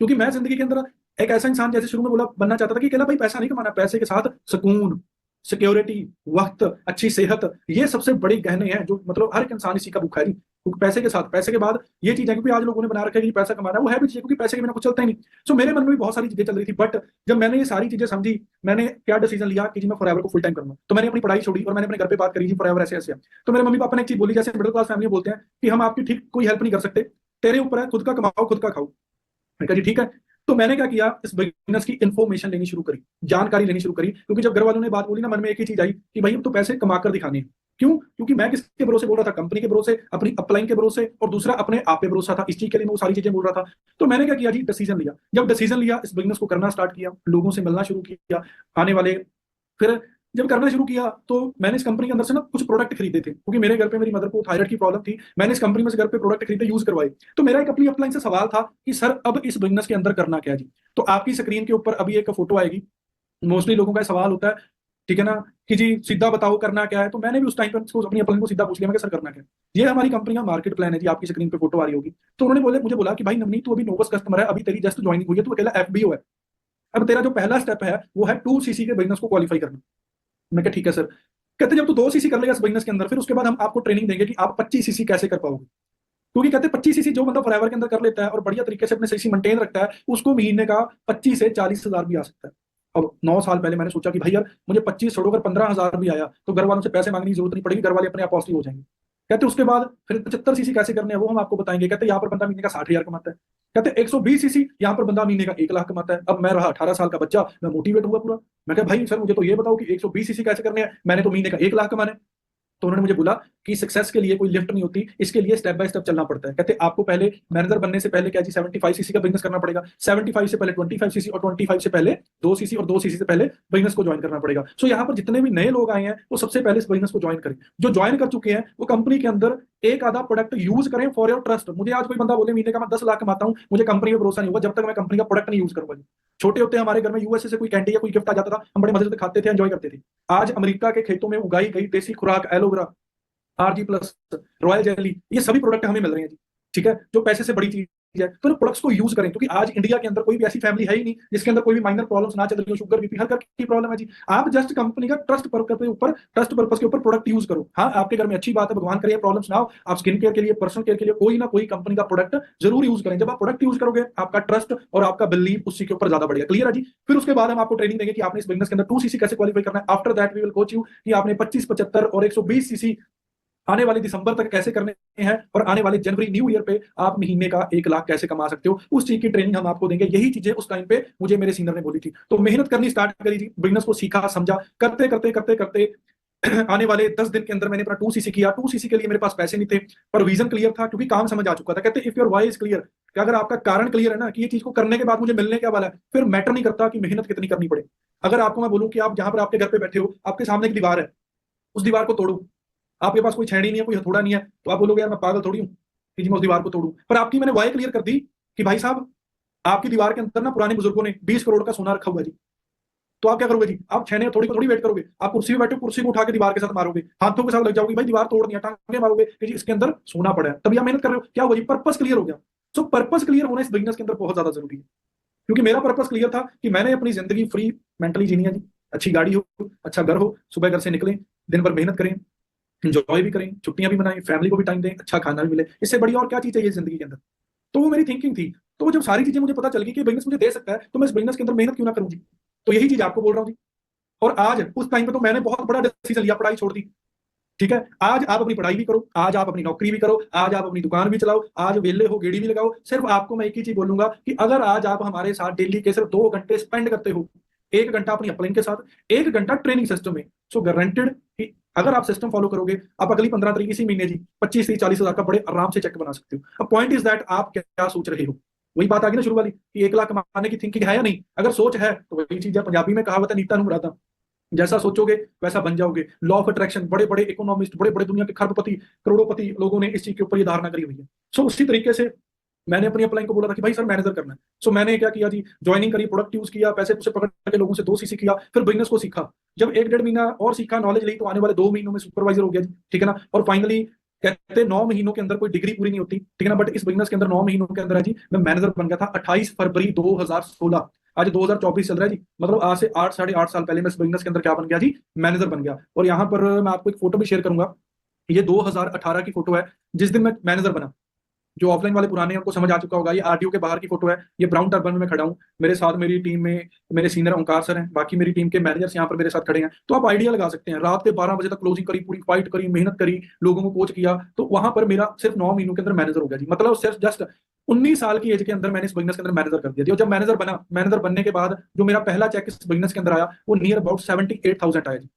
क्योंकि मैं जिंदगी के अंदर एक ऐसा इंसान, जैसे शुरू में बोला, बनना चाहता था कि अकेला भाई पैसा नहीं कमाना, पैसे के साथ सुकून, सिक्योरिटी, वक्त, अच्छी सेहत, ये सबसे बड़ी गहने हैं जो मतलब हर एक इंसान इसी का भूखा है जी। क्योंकि पैसे के साथ, पैसे के बाद ये चीज है, क्योंकि आज लोगों ने बना रखा है कि पैसा कमाना है, वो है भी चाहिए, क्योंकि पैसे के बिना कुछ चलता ही नहीं। सो मेरे मन में भी बहुत सारी चीजें चल रही थी, बट जब मैंने ये सारी चीजें समझी, मैंने क्या डिसीजन लिया कि जी मैं फॉरएवर को फुल टाइम करूंगा। तो मैंने अपनी पढ़ाई छोड़ी और मैंने अपने घर पे बात करी जी फॉरएवर ऐसे ऐसे है। तो मेरे मम्मी पापा ने एक चीज बोली, जैसे मिडिल क्लास फैमिली बोलते हैं कि हम आपकी ठीक कोई हेल्प नहीं कर सकते, तेरे ऊपर है, खुद का कमाओ खुद का खाओ। मैं कहा जी ठीक है। तो मैंने क्या किया, इस बिजनेस की इन्फॉर्मेशन लेनी शुरू करी, जानकारी लेनी शुरू करी, क्योंकि जब घर वालों ने बात बोली ना, मन में एक ही चीज आई कि भाई अब तो पैसे कमा कर दिखाने हैं। क्यों? क्योंकि मैं किसके भरोसे बोल रहा था, कंपनी के भरोसे, अपनी अपलाइन के भरोसे, और दूसरा अपने आप पे भरोसा था। इस चीज के लिए मैं वो सारी चीजें बोल रहा था। तो मैंने क्या किया जी, डिसीजन लिया। जब डिसीजन लिया, इस बिजनेस को करना स्टार्ट किया, लोगों से मिलना शुरू किया, आने वाले, फिर जब करना शुरू किया तो मैंने इस कंपनी के अंदर से ना कुछ प्रोडक्ट खरीदे थे, क्योंकि मेरे घर पे मेरी मदर को थायराइड की प्रॉब्लम थी। मैंने इस कंपनी में से घर पे प्रोडक्ट खरीदे, यूज करवाए। तो मेरा एक अपनी अपलाइन से सवाल था कि सर अब इस बिजनेस के अंदर करना क्या है जी। तो आपकी स्क्रीन के ऊपर अभी एक फोटो आएगी। मोस्टली लोगों का सवाल होता है, ठीक है ना, कि जी सीधा बताओ करना क्या है। तो मैंने भी उस टाइम पर अपनी अपलाइन को सीधा पूछ लिया, मैं सर करना क्या है। ये हमारी कंपनी का मार्केट प्लान है जी, आपकी स्क्रीन पे फोटो आ रही होगी। तो उन्होंने मुझे बोला कि भाई नवनीत, तू अभी नोवस कस्टमर है, अभी तेरी जस्ट ज्वाइनिंग हुई है, तू अकेला एफबीओ है। अब तेरा जो पहला स्टेप है वो है 2 सीसी के बिजनेस को क्वालिफाई करना। मैं कहा ठीक है सर। कहते जब तू 2 सीसी कर लेगा इस बिजनेस के अंदर, फिर उसके बाद हम आपको ट्रेनिंग देंगे कि आप 25 सीसी कैसे कर पाओगे। क्योंकि कहते 25 सीसी जो बंदा फॉरएवर के अंदर कर लेता है और बढ़िया तरीके से अपने सीसी मेंटेन रखता है, उसको महीने का 25 से 40 हजार भी आ सकता है। अब 9 साल पहले मैंने सोचा कि भाई यार मुझे 25 छोड़ो, अगर 15 हजार भी आया तो घर वालों से पैसे मांगने की जरूरत नहीं पड़ेगी, घर वाले अपने आप पॉजिटिव हो जाएंगे। कहते उसके बाद फिर 75 सीसी कैसे करने हैं वो हम आपको बताएंगे। कहते यहाँ पर बंदा महीने का 60 हजार कमाता है। कहते 120 सीसी यहाँ पर बंदा महीने का 1 लाख कमाता है। अब मैं रहा 18 साल का बच्चा, मैं मोटिवेट हुआ पूरा। मैं कहा भाई सर मुझे तो ये बताओ कि 120 सीसी कैसे करने हैं, मैंने तो महीने का 1 लाख कमाना है। तो उन्होंने मुझे बोला कि सक्सेस के लिए कोई लिफ्ट नहीं होती, इसके लिए स्टेप बाय स्टेप चलना पड़ता है। कहते आपको पहले मैनेजर बनने से पहले क्या जी 75 सीसी का बिजनेस करना पड़ेगा, 75 से पहले 25 सीसी, और 25 से पहले 2 सीसी, और 2 सीसी से पहले बिजनेस को ज्वाइन करना पड़ेगा। सो यहाँ पर जितने भी नए लोग आए हैं वो सबसे पहले इस बिजनेस को ज्वाइन करें। जो ज्वाइन कर चुके हैं वो कंपनी के अंदर एक आधा प्रोडक्ट यूज करें फॉर योर ट्रस्ट। मुझे आज कोई बंदा बोले महीने का मैं 10 लाख कमाता हूँ, मुझे कंपनी में भरोसा नहीं होगा जब तक मैं कंपनी का प्रोडक्ट नहीं यूज करूंगा। छोटे होते हमारे घर में यूएसए से कोई कैंडी या कोई गिफ्ट आ जाता था, हम बड़े मजे से खाते थे, एंजॉय करते थे। आज अमेरिका के खेतों में उगाई गई देसी खुराक, एलोवेरा, RG+, रॉयल जेली, ये सभी प्रोडक्ट हमें मिल रहे हैं जी। ठीक है, जो पैसे से बड़ी चीज है, तो इन प्रोडक्ट्स को यूज करें, क्योंकि आज इंडिया के अंदर कोई भी ऐसी फैमिली है ही नहीं जिसके अंदर कोई भी माइनर प्रॉब्लम्स ना चल रही हो, शुगर बीपी हर तरह की प्रॉब्लम है जी। आप जस्ट कंपनी का ट्रस्ट पर्पस के ऊपर प्रोडक्ट यूज करो। हाँ आपके घर में अच्छी बात है, भगवान करे प्रॉब्लम्स ना हो, आप स्किन केयर के लिए, पर्सनल केयर के लिए कोई ना कोई कंपनी का प्रोडक्ट जरूर यूज करें। जब आप प्रोडक्ट यूज करोगे आपका ट्रस्ट और आपका बिलीव उसी के ऊपर ज्यादा बढ़ेगा। क्लियर है जी। फिर उसके बाद हम आपको ट्रेनिंग देंगे कि आपने इस बिजनेस के अंदर 2 सीसी कैसे क्वालिफाई करना है। After that we will coach you कि आपने 25, 75 और 120 सीसी आने वाले दिसंबर तक कैसे करने हैं, और आने वाले जनवरी न्यू ईयर पे आप महीने का 1 लाख कैसे कमा सकते हो, उस चीज की ट्रेनिंग हम आपको देंगे। यही चीजें उस टाइम पे मुझे मेरे सीनियर ने बोली थी। तो मेहनत करनी स्टार्ट करी थी, बिजनेस को सीखा समझा, करते करते करते करते आने वाले 10 दिन के अंदर मैंने अपना 2 सीसी किया। 2 सीसी के लिए मेरे पास पैसे नहीं थे, पर विजन क्लियर था, क्योंकि काम समझ आ चुका था। कहते if your why is clear, कि अगर आपका कारण क्लियर है ना कि ये चीज को करने के बाद मुझे मिलने क्या वाला है, फिर मैटर नहीं करता कि मेहनत कितनी करनी पड़े। अगर आपको मैं बोलूं कि आप जहां पर आपके घर पे बैठे हो, आपके सामने एक दीवार है, उस दीवार को तोड़ो, आपके पास कोई छेड़ी नहीं है, कोई हथौड़ा नहीं है, तो आप बोलोगे यार मैं पागल थोड़ी हूँ कि जी मैं उस दीवार को तोड़ूं। पर आपकी मैंने वाई क्लियर कर दी कि भाई साहब आपकी दीवार के अंदर ना पुराने बुजुर्गों ने 20 करोड़ का सोना रखा हुआ है जी। तो आप क्या करोगे जी, आप छेने थोड़ी को थोड़ी वेट करोगे, आप कुर्सी में बैठे कुर्सी को उठा के दीवार के साथ मारोगे, हाथों के साथ लग जाओगे, भाई दीवार तोड़नी है, टांगे मारोगे कि जी इसके अंदर सोना पड़ा है, तभी आप मेहनत कर रहे हो। क्या हुआ जी, पर्पस क्लियर हो गया। सो पर्पस क्लियर होना इस बिजनेस के अंदर बहुत ज्यादा जरूरी है, क्योंकि मेरा पर्पस क्लियर था कि मैंने अपनी जिंदगी फ्री मेंटली जीनी है जी। अच्छी गाड़ी हो, अच्छा घर हो, सुबह घर से निकलें, दिन भर मेहनत करें, इंजॉय भी करें, छुट्टियां भी मनाएं, फैमिली को भी टाइम दें, अच्छा खाना भी मिले, इससे बड़ी और क्या चीज चाहिए जिंदगी के अंदर। तो वो मेरी थिंकिंग थी। तो जब सारी चीजें मुझे पता चल गई कि बिजनेस मुझे दे सकता है, तो मैं इस बिजनेस के अंदर मेहनत क्यों ना करूं जी। तो यही चीज आपको बोल रहा हूँ जी। और आज उस टाइम पे तो मैंने बहुत बड़ा डिसीजन लिया, पढ़ाई छोड़ दी। ठीक है, आज आप अपनी पढ़ाई भी करो, आज आप अपनी नौकरी भी करो, आज आप अपनी दुकान भी चलाओ, आज वेले हो गेड़ी भी लगाओ। सिर्फ आपको मैं एक ही चीज बोलूंगा कि अगर आज आप हमारे साथ डेली के सिर्फ 2 घंटे स्पेंड करते हो, 1 घंटा अपनी अपलाइन के साथ, 1 घंटा ट्रेनिंग सिस्टम में, सो गारंटेड कि अगर आप सिस्टम फॉलो करोगे, आप अगली 15 तारीख इसी महीने जी 25 से 40 हजार का बड़े आराम से चेक बना सकते हो। अब पॉइंट इज दैट आप क्या सोच रहे हो। वही बात आ गई ना शुरू वाली कि 1 लाख कमाने की थिंकिंग है या नहीं। अगर सोच है तो वही चीज है, पंजाबी में कहावत है नीता नु मुरादा, जैसा सोचोगे वैसा बन जाओगे। लॉ ऑफ अट्रैक्शन, बड़े बड़े इकोनॉमिस्ट, बड़े बड़े दुनिया के खरबपति करोड़ों लोगों ने इस चीज के ऊपर ये धारणा करी हुई है। सो उसी तरीके से मैंने अपनी अपलाइन को बोला था कि भाई सर मैनेजर करना है। सो मैंने क्या किया जी, ज्वाइनिंग करी, प्रोडक्ट यूज किया, पैसे उसे पकड़ के लोगों से 2 सीसी किया, फिर बिजनेस को सीखा। जब 1 डेढ़ महीना और सीखा, नॉलेज ली, तो आने वाले 2 महीनों में सुपरवाइजर हो गया जी। ठीक है ना। और फाइनली कहते 9 महीनों के अंदर कोई डिग्री पूरी नहीं होती, ठीक है ना, बट इस बिजनेस के अंदर 9 महीनों के अंदर है जी मैं मैनेजर बन गया था 28 फरवरी 2016। आज 2024 चल रहा है जी, मतलब आज से 8 साढ़े 8 साल पहले मैं इस बिजनेस के अंदर क्या बन गया जी, मैनेजर बन गया। और यहाँ पर मैं आपको एक फोटो भी शेयर करूंगा। ये 2018 की फोटो है, जिस दिन मैं मैनेजर बना। जो ऑफलाइन वाले पुराने हैं उनको समझ आ चुका होगा, ये आरटीओ के बाहर की फोटो है। ये ब्राउन टर्बन में मैं खड़ा हूँ, मेरे साथ मेरी टीम में मेरे सीनियर ओंकार सर हैं, बाकी मेरी टीम के मैनेजर्स यहाँ पर मेरे साथ खड़े हैं। तो आप आइडिया लगा सकते हैं, रात के 12 बजे तक क्लोजिंग करी, पूरी फाइट करी, मेहनत करी, लोगों को कोच किया। तो वहां पर मेरा सिर्फ 9 महीनों के अंदर मैनेजर हो गया जी। मतलब सिर्फ जस्ट 19 साल की एज के अंदर मैंने इस बिजनेस के अंदर मैनेजर कर दिया थी। और जब मैनेजर बना, मैनेजर बनने के बाद जो मेरा पहला चेक इस बिजनेस के अंदर आया वो नियर अबाउट 78,000 आया जी।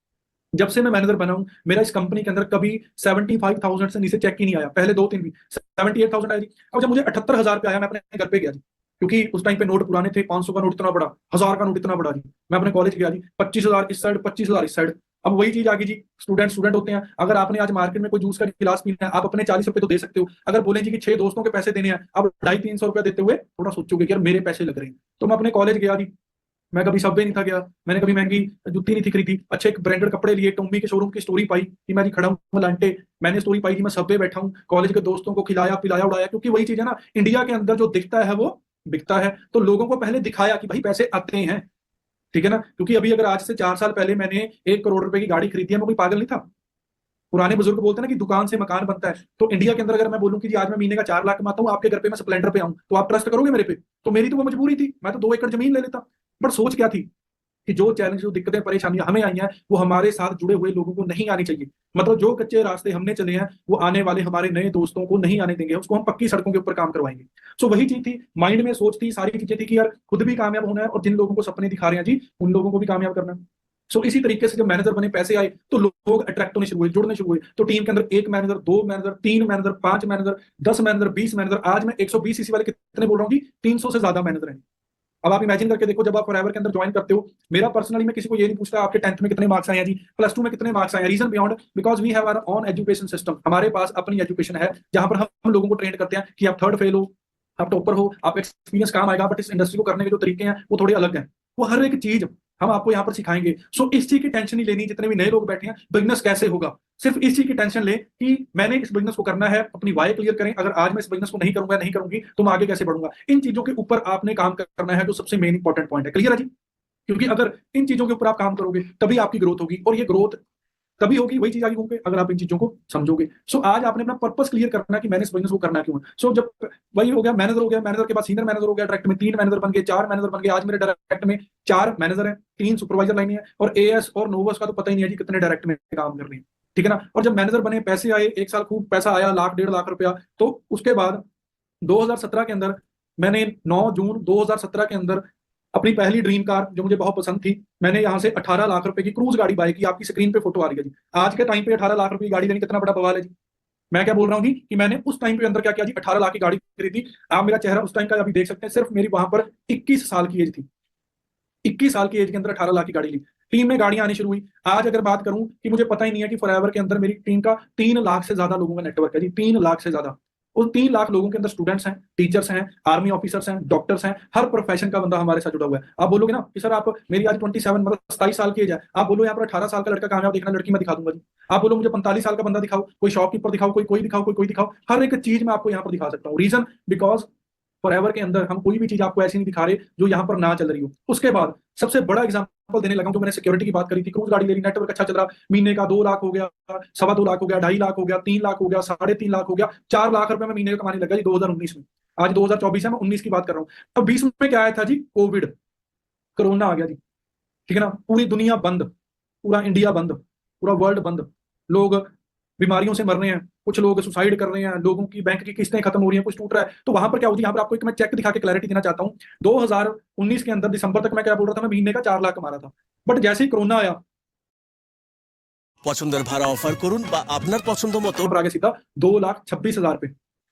जब से मैं मैनेजर बना हूं, मेरा इस कंपनी के अंदर कभी 75,000 से नीचे चेक ही नहीं आया, पहले 2-3 भी 78,000 आया जी। अब जब मुझे 78,000 पे आया, मैं अपने घर पे गया जी, क्योंकि उस टाइम पे नोट पुराने थे, 500 का नोट इतना बड़ा, 1000 का नोट इतना बड़ा जी। मैं अपने कॉलेज गया जी, 25,000 इस साइड, 25,000 इस साइड। अब वही चीज आ गई जी, स्टूडेंट स्टूडेंट होते हैं। अगर आपने आज मार्केट में कोई जूस का गिलास पीना है, आप अपने 40 रुपए तो दे सकते हो। अगर बोले जी कि 6 दोस्तों के पैसे देने हैं, अब 250-300 रुपया देते हुए थोड़ा सोचोगे कि यार मेरे पैसे लग रहे हैं। तो मैं अपने कॉलेज गया जी, मैं कभी सबवे नहीं था गया, मैंने कभी महंगी जूती नहीं थी खरीदी, अच्छे एक ब्रांडेड कपड़े लिए, टोमी के शोरूम की स्टोरी पाई कि मैं जी खड़ा हूँ लांटे, मैंने स्टोरी पाई कि मैं सबवे बैठा हूँ, कॉलेज के दोस्तों को खिलाया पिलाया उड़ाया। क्योंकि वही चीज है ना, इंडिया के अंदर जो दिखता है वो बिकता है। तो लोगों को पहले दिखाया कि भाई पैसे आते हैं, ठीक है ना। क्योंकि अभी अगर आज से 4 साल पहले मैंने 1 करोड़ रुपए की गाड़ी खरीदी है, मैं कोई पागल नहीं था। पुराने बुजुर्ग बोलते हैं ना कि दुकान से मकान बनता है। तो इंडिया के अंदर अगर मैं बोलूं कि जी आज मैं महीने का 4 लाख कमाता हूँ, आपके घर पे मैं स्प्लेंडर पे आऊं, तो आप ट्रस्ट करोगे मेरे पे? तो मेरी तो वो मजबूरी थी, मैं तो 2 एकड़ जमीन ले लेता। बट सोच क्या थी कि जो चैलेंज, जो दिक्कतें परेशानियां हमें आई हैं, वो हमारे साथ जुड़े हुए लोगों को नहीं आनी चाहिए। मतलब जो कच्चे रास्ते हमने चले हैं, वो आने वाले हमारे नए दोस्तों को नहीं आने देंगे, उसको हम पक्की सड़कों के ऊपर काम करवाएंगे। सो वही चीज थी, माइंड में सोच थी, सारी चीजें थी कि यार खुद भी कामयाब होना है और जिन लोगों को सपने दिखा रहे हैं जी, उन लोगों को भी कामयाब करना है। सो इसी तरीके से जब मैनेजर बने, पैसे आए, तो लोग अट्रैक्ट होने शुरू हुए, जुड़ने शुरू हुए। तो टीम के अंदर 1 manager, 2 manager, 3 manager, 5 manager, 10 manager, 20 manager, आज मैं 120 सीसी वाले कितने बोल रहा हूँ जी, 300 से ज्यादा मैनेजर हैं। अब आप इमेजिन करके देखो, जब आप फॉरएवर के अंदर ज्वाइन करते हो, मेरा पर्सनली मैं किसी को ये नहीं पूछता आपके 10th में कितने मार्क्स आए हैं जी, प्लस 2 में कितने मार्क्स आए हैं। Reason beyond, because we have our own education system, हमारे पास अपनी एजुकेशन है, जहां पर हम लोगों को ट्रेन करते हैं कि आप थर्ड फेल हो, आप टॉपर हो, आप एक्सपीरियंस काम आएगा, बट इस इंडस्ट्री को करने के जो तरीके हैं वो थोड़े अलग हैं। वो हर एक चीज हम आपको यहाँ पर सिखाएंगे। सो इस चीज की टेंशन नहीं लेनी, जितने भी नए लोग बैठे हैं, बिजनेस कैसे होगा, सिर्फ इस चीज की टेंशन ले कि मैंने इस बिजनेस को करना है, अपनी वाई क्लियर करें। अगर आज मैं इस बिजनेस को नहीं करूंगा, नहीं करूंगी, तो मैं आगे कैसे बढ़ूंगा, इन चीजों के ऊपर आपने काम करना है, जो सबसे मेन इंपॉर्टेंट पॉइंट है। क्लियर है जी? क्योंकि अगर इन चीजों के ऊपर आप काम करोगे, तभी आपकी ग्रोथ होगी, और ये ग्रोथ तभी होगी, वही चीज आगे होगी अगर आप इन चीजों को समझोगे। सो आज आपने अपना पर्पस क्लियर करना कि मैंने इस बिजनेस को करना क्यों है। सो जब वही हो गया, मैनेजर हो गया, मैनेजर के बाद सीनियर मैनेजर हो गया, डायरेक्ट में 3 मैनेजर बन गए, 4 मैनेजर बन गए, आज मेरे डायरेक्ट में 4 मैनेजर हैं, 3 सुपरवाइजर लाइन है, और एएस और नोवस का तो पता ही नहीं है जी कितने डायरेक्ट में काम कर रहे हैं, ठीक है ना। और जब मैनेजर बने, पैसे आए, 1 साल खूब पैसा आया, लाख 1.5 लाख रुपया। तो उसके बाद 2017 के अंदर मैंने 9 जून 2017 के अंदर अपनी पहली ड्रीम कार, जो मुझे बहुत पसंद थी, मैंने यहाँ से 18 लाख रुपए की क्रूज गाड़ी बाय की। आपकी स्क्रीन पे फोटो आ रही है जी। आज के टाइम पे 18 लाख रुपए की गाड़ी लेनी कितना बड़ा बवाल है जी। मैं क्या बोल रहा हूँ जी, कि मैंने उस टाइम पे अंदर क्या किया जी, 18 लाख की गाड़ी खरीदी। आप मेरा चेहरा उस टाइम का अभी देख सकते हैं, सिर्फ मेरी वहां पर 21 साल की एज थी। 21 साल की एज के अंदर 18 लाख की गाड़ी ली, टीम में गाड़ियां आनी शुरू हुई। आज अगर बात करूं कि मुझे पता ही नहीं है कि फॉरएवर के अंदर मेरी टीम का 3 लाख से ज्यादा लोगों का नेटवर्क है जी, 3 लाख से ज्यादा। उन 3 लाख लोगों के अंदर स्टूडेंट्स हैं, टीचर्स हैं, आर्मी ऑफिसर्स हैं, डॉक्टर्स हैं, हर प्रोफेशन का बंदा हमारे साथ जुड़ा हुआ है। आप बोलोगे ना कि सर आप, मेरी आज 27 मतलब 27 साल की एज है, आप बोलो यहाँ पर 18 साल का लड़का कामयाब देखना, लड़की मैं दिखा दूंगा जी। आप बोलो मुझे 45 साल का बंदा दिखाओ, कोई शॉपकीपर दिखाओ, कोई दिखाओ, कोई दिखाओ, हर एक चीज मैं आपको यहाँ पर दिखा सकता हूँ। रीजन, बिकॉज फॉरएवर के अंदर हम कोई भी चीज आपको ऐसी नहीं दिखा रहे जो यहाँ पर ना चल रही हो। उसके बाद सबसे बड़ा एग्जांपल देने लगा हूं, जो मैंने सिक्योरिटी की बात करी थी, क्रूज गाड़ी ले ली, नेटवर्क अच्छा चल रहा, महीने का 2 लाख हो गया, 2.25 लाख हो गया, 2.5 लाख हो गया, 3 लाख हो गया, 3.5 लाख हो गया, 4 लाख रुपए में महीने का कमाने लगा जी 2019 में। आज 2024 है, मैं 19 की बात कर रहा हूँ। अब 20 में क्या आया था जी, कोविड, कोरोना आ गया जी, ठीक है ना। पूरी दुनिया बंद, पूरा इंडिया बंद, पूरा वर्ल्ड बंद, लोग बीमारियों से मर रहे हैं, कुछ लोग सुसाइड कर रहे हैं, लोगों की बैंक की किस्तें खत्म हो रही हैं, कुछ टूट रहा है। तो वहां पर क्या होती है, यहाँ पर आपको एक मैं चेक दिखा के क्लैरिटी देना चाहता हूँ। 2019 के अंदर दिसंबर तक मैं क्या बोल रहा था, मैं महीने का 4 लाख कमा रहा था। बट जैसे ही कोरोना आया, পছন্দের ভাড়া অফার করুন বা আপনার পছন্দ মতো आगे सीधा 2,26,000 पे।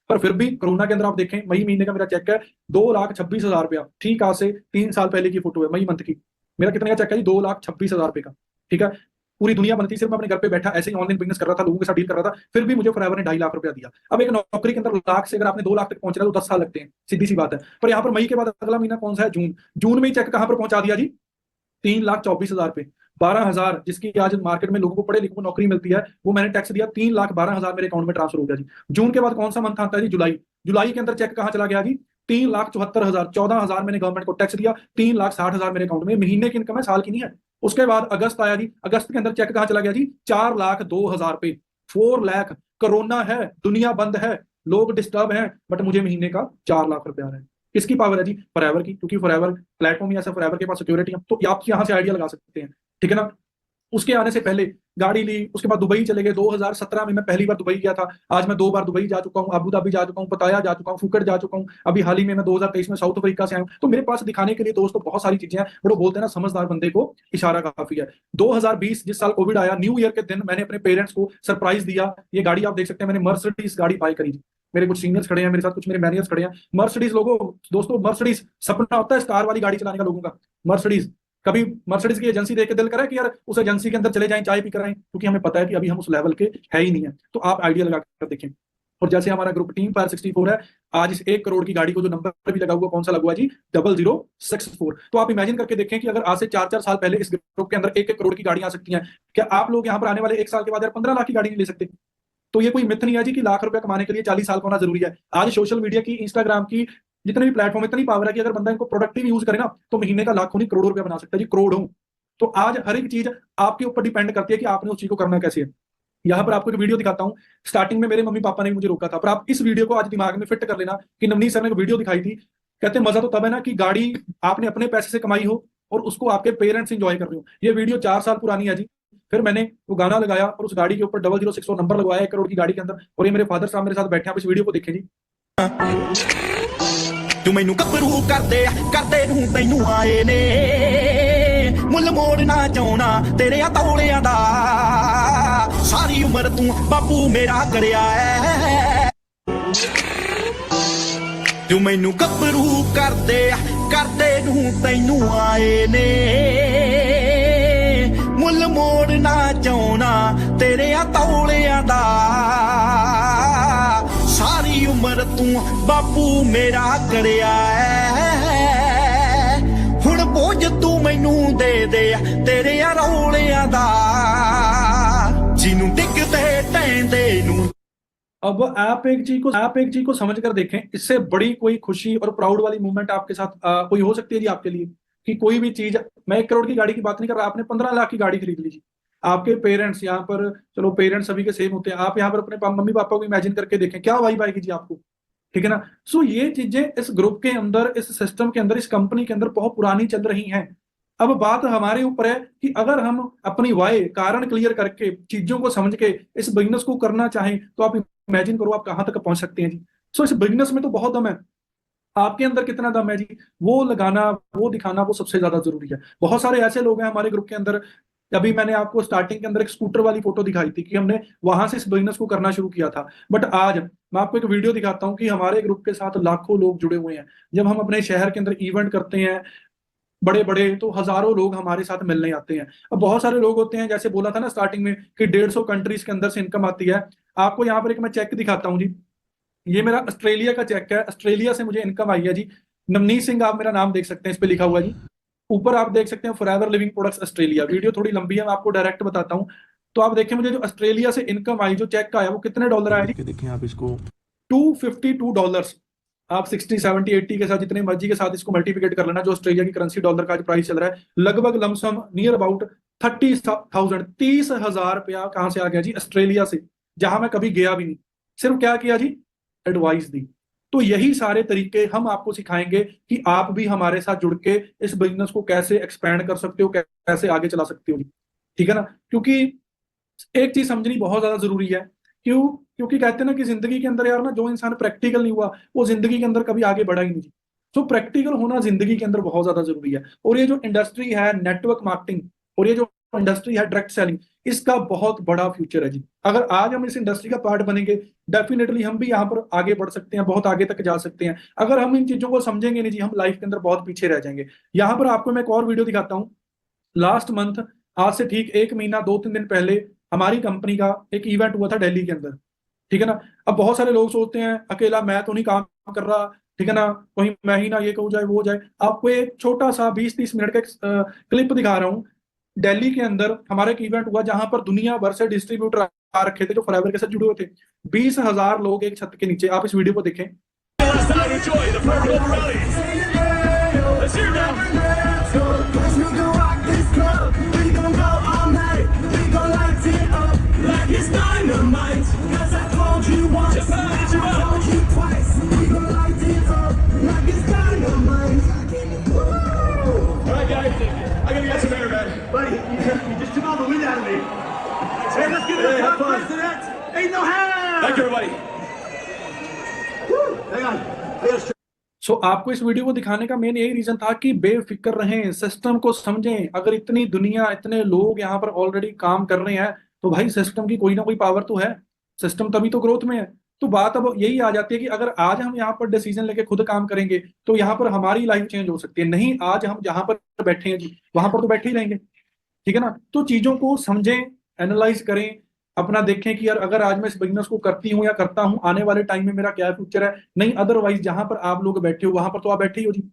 पर फिर भी कोरोना के अंदर आप देखें, मई महीने का मेरा चेक है 2,26,000 रुपया। ठीक, आज से 3 साल पहले की फोटो है, मई मंथ की। मेरा कितने का चेक है जी, 2,26,000 रुपए का, ठीक है। पूरी दुनिया बंद थी, सिर्फ मैं अपने घर पे बैठा ऐसे ही ऑनलाइन बिजनेस कर रहा था, लोगों के साथ डील कर रहा था, फिर भी मुझे फॉरएवर ने 2.5 लाख रुपया दिया। अब एक नौकरी के अंदर लाख से अगर आपने 2 लाख तक पहुंचना है तो 10 साल लगते हैं, सीधी सी बात है। पर यहाँ पर मई के बाद अगला महीना कौन सा है, जून। जून में ही चेक कहां पर पहुंचा दिया जी, 3,24,000 पे। 12,000 जिसकी आज मार्केट में लोगों को, पढ़े लिखों को नौकरी मिलती है, वो मैंने टैक्स दिया, 3,12,000 मेरे अकाउंट में ट्रांसफर हो गया जी। जून के बाद कौन सा मंथ आता है जी, जुलाई। जुलाई के अंदर चेक कहां चला गया जी, 3,74,000, 14,000 मैंने गवर्नमेंट को टैक्स दिया, 3,60,000 मेरे अकाउंट में। महीने की इनकम है, साल की नहीं है। उसके बाद अगस्त आया जी, अगस्त के अंदर चेक कहां चला गया जी, 4,02,000 पे। 4 लाख। कोरोना है, दुनिया बंद है, लोग डिस्टर्ब हैं, बट मुझे महीने का 4 लाख रुपया है। किसकी पावर है जी? फॉरएवर की, क्योंकि फॉरएवर प्लेटफॉर्म ही ऐसा, फॉरएवर के पास सिक्योरिटी है। तो आप यहाँ से आइडिया लगा सकते हैं, ठीक है ना। उसके आने से पहले गाड़ी ली, उसके बाद दुबई चले गए। 2017 में मैं पहली बार दुबई गया था। आज मैं 2 बार दुबई जा चुका हूँ, अबू धाबी जा चुका हूँ, पताया जा चुका हूँ, फुकेट जा चुका हूँ। अभी हाल ही में मैं 2023 में साउथ अफ्रीका से आया हूँ। तो मेरे पास दिखाने के लिए दोस्तों बहुत सारी चीजें हैं, बट वो बोलते हैं ना, समझदार बंदे को इशारा काफी है। 2020 जिस साल कोविड आया, न्यू ईयर के दिन मैंने अपने पेरेंट्स को सरप्राइज दिया। ये गाड़ी आप देख सकते हैं, मैंने मर्सिडीज गाड़ी बाय करी। मेरे कुछ सीनियर्स खड़े हैं मेरे साथ, कुछ मेरे मैनेजर्स खड़े हैं। मर्सिडीज लोगों, दोस्तों मर्सिडीज सपना होता है स्टार वाली गाड़ी चलाने का लोगों का। मर्सिडीज, कभी मर्सिडीज की एजेंसी देख के दिल करा कि यार उस एजेंसी के अंदर चले जाएं, चाय पी कर आएं, क्योंकि हमें पता है कि अभी हम उस लेवल के है ही नहीं है। तो आप आइडिया लगा कर देखें। और जैसे हमारा ग्रुप टीम फायर 64 है, आज इस 1 करोड़ की गाड़ी को जो नंबर भी लगा हुआ, कौन सा लगा हुआ जी? 0064। तो आप इमेजिन करके देखें कि अगर आज से 4-4 साल पहले इस ग्रुप के अंदर 1-1 करोड़ की गाड़ी आ सकती है, क्या आप लोग यहाँ पर आने वाले 1 साल के बाद यार 15 लाख की गाड़ी नहीं ले सकते? तो ये कोई मिथ नहीं है जी कि लाख रुपया कमाने के लिए 40 साल का होना जरूरी है। आज सोशल मीडिया की, इंस्टाग्राम की, जितने भी प्लेटफॉर्म, इतनी पावर है कि अगर बंदा इनको प्रोडक्टिव यूज करे ना, तो महीने का लाखों नहीं करोड़ों रुपया बना सकता है जी, करोड़ों। तो आज हर एक चीज आपके ऊपर डिपेंड करती है कि आपने उस चीज को करना कैसे है। यहाँ पर आपको एक वीडियो दिखाता हूँ। स्टार्टिंग में मेरे मम्मी पापा ने मुझे रोका था, पर आप इस वीडियो को आज दिमाग में फिट कर लेना कि नवनीत सर ने वीडियो दिखाई थी। कहते मजा तो तब है ना कि गाड़ी आपने अपने पैसे से कमाई हो और उसको आपके पेरेंट्स इंजॉय कर रहे हो। ये वीडियो 4 साल पुरानी है जी। फिर मैंने वो गाना लगाया और उस गाड़ी के ऊपर 0064 नंबर लगवाया 1 करोड़ की गाड़ी के अंदर। और ये मेरे फादर साहब मेरे साथ बैठे हैं, आप इस वीडियो को देखें जी। ਤੂੰ ਮੈਨੂੰ ਗੱਭਰੂ ਕਰਦੇ ਨੂੰ ਤੈਨੂੰ ਆਏ ਨੇ ਮੁੱਲ ਮੋੜਨਾ ਚਾਹਣਾ ਤੇਰੇ ਤੌਲਿਆਂ ਦਾ ਸਾਰੀ ਉਮਰ ਤੂੰ ਬਾਪੂ ਮੇਰਾ ਕਰਿਆ ਐ ਤੂੰ ਮੈਨੂੰ ਗੱਭਰੂ ਕਰਦੇ ਨੂੰ ਤੈਨੂੰ ਆਏ ਨੇ ਮੁੱਲ ਮੋੜਨਾ ਚਾਹਣਾ ਤੇਰੇ ਤੌਲਿਆਂ ਦਾ सारी उम्र तू बापू मेरा करिया हुण बोझ तू मैनू दे तेरे रौलियां दा जिनू डिगदे टैंदे नू। अब आप एक चीज को समझ कर देखें, इससे बड़ी कोई खुशी और प्राउड वाली मूवमेंट आपके साथ कोई हो सकती है जी आपके लिए? कि कोई भी चीज, मैं 1 करोड़ की गाड़ी की बात नहीं कर रहा, आपने 15 लाख की गाड़ी खरीद लीजिए। आपके पेरेंट्स यहाँ पर, चलो पेरेंट्स सभी के सेम होते हैं, आप यहाँ पर अपने मम्मी पापा को इमेजिन करके देखें, क्या वाइब आएगी जी आपको, ठीक है ना। सो ये चीजें इस ग्रुप के अंदर, इस सिस्टम के अंदर, इस कंपनी के अंदर बहुत पुरानी चल रही हैं। अब बात हमारे ऊपर है कि अगर हम अपनी वाई, कारण क्लियर करके, चीजों को समझ के इस बिजनेस को करना चाहें, तो आप इमेजिन करो आप कहां तक पहुंच सकते हैं जी। सो इस बिजनेस में तो बहुत दम है। आपके अंदर कितना दम है जी, वो लगाना, वो दिखाना, वो सबसे ज्यादा जरूरी है। बहुत सारे ऐसे लोग हैं हमारे ग्रुप के अंदर। अभी मैंने आपको स्टार्टिंग के अंदर एक स्कूटर वाली फोटो दिखाई थी कि हमने वहां से इस बिजनेस को करना शुरू किया था। बट आज मैं आपको एक वीडियो दिखाता हूं कि हमारे ग्रुप के साथ लाखों लोग जुड़े हुए हैं। जब हम अपने शहर के अंदर इवेंट करते हैं बड़े बड़े, तो हजारों लोग हमारे साथ मिलने आते हैं। अब बहुत सारे लोग होते हैं, जैसे बोला था ना स्टार्टिंग में कि 150 कंट्रीज के अंदर से इनकम आती है। आपको यहाँ पर एक मैं चेक दिखाता हूँ जी। ये मेरा ऑस्ट्रेलिया का चेक है, ऑस्ट्रेलिया से मुझे इनकम आई है जी। नवनीत सिंह, आप मेरा नाम देख सकते हैं, इस पे लिखा हुआ जी। ऊपर आप देख सकते हैं forever living products Australia. Video थोड़ी लंबी है, मैं आपको डायरेक्ट बताता हूं। तो आप देखिए मुझे जो ऑस्ट्रेलिया से इनकम आई, जो चेक का आया, वो कितने डॉलर आया जी? देखें आप इसको, $252। आप 60, 70, 80 के साथ, जितने मर्जी के साथ इसको मल्टीप्लिकेट कर लेना। जो ऑस्ट्रेलिया की करेंसी डॉलर का प्राइस चल रहा है, लगभग लमसम नियर अबाउट 30,000, 30,000 रुपया कहां से आ गया जी? ऑस्ट्रेलिया से, जहां मैं कभी गया भी नहीं। सिर्फ क्या किया जी? एडवाइस दी। तो यही सारे तरीके हम आपको सिखाएंगे कि आप भी हमारे साथ जुड़ के इस बिजनेस को कैसे एक्सपैंड कर सकते हो, कैसे आगे चला सकते हो, ठीक है ना। क्योंकि एक चीज समझनी बहुत ज्यादा जरूरी है। क्योंकि कहते हैं ना कि जिंदगी के अंदर यार ना, जो इंसान प्रैक्टिकल नहीं हुआ वो जिंदगी के अंदर कभी आगे बढ़ा ही नहीं। तो प्रैक्टिकल होना जिंदगी के अंदर बहुत ज्यादा जरूरी है। और ये जो इंडस्ट्री है नेटवर्क मार्केटिंग, और ये जो इंडस्ट्री है डायरेक्ट सेलिंग, इसका बहुत बड़ा फ्यूचर है जी। अगर आज हम इस इंडस्ट्री का पार्ट बनेंगे, डेफिनेटली हम भी यहाँ पर आगे बढ़ सकते हैं, बहुत आगे तक जा सकते हैं। अगर हम इन चीजों को समझेंगे नहीं जी, हम लाइफ के अंदर बहुत पीछे रह जाएंगे। यहाँ पर आपको मैं एक और वीडियो दिखाता हूँ। लास्ट मंथ, आज से ठीक 1 महीना 2-3 दिन पहले, हमारी कंपनी का एक इवेंट हुआ था दिल्ली के अंदर, ठीक है ना। अब बहुत सारे लोग सोचते हैं अकेला मैं तो नहीं काम कर रहा, ठीक है ना, कहीं मैं ही ना ये हो जाए वो हो जाए। आपको एक छोटा सा 20-30 मिनट का क्लिप दिखा रहा हूँ। दिल्ली के अंदर हमारा एक इवेंट हुआ जहां पर दुनिया भर से डिस्ट्रीब्यूटर आ रखे थे जो फॉरएवर के साथ जुड़े हुए थे। 20,000 लोग एक छत के नीचे। आप इस वीडियो को देखें। It's time dynamite, 'cause I told you once, I told you twice. We gon' light it up like it's dynamite. All right, guys, I gotta get some air, man. Buddy, you just took all the wind out of me. Hey, let's give it up, President. Ain't no hand. Thank you, everybody. Hang on. I gotta सो आपको इस video को दिखाने का main यही reason था कि बेफिक्र रहें, सिस्टम को समझें। अगर इतनी दुनिया, इतने लोग यहाँ पर ऑलरेडी काम कर रहे हैं तो भाई सिस्टम की कोई ना कोई पावर तो है, सिस्टम तभी तो ग्रोथ में है। तो बात अब यही आ जाती है कि अगर आज हम यहाँ पर डिसीजन लेके खुद काम करेंगे तो यहाँ पर हमारी लाइफ चेंज हो सकती है। नहीं, आज हम जहां पर बैठे हैं जी वहां पर तो बैठे ही रहेंगे, ठीक है ना। तो चीजों को समझें, एनालाइज करें, अपना देखें कि यार अगर आज मैं इस बिजनेस को करती हूँ या करता हूँ, आने वाले टाइम में मेरा क्या फ्यूचर है। नहीं, अदरवाइज जहां पर आप लोग बैठे हो वहां पर तो आप बैठे ही हो जी।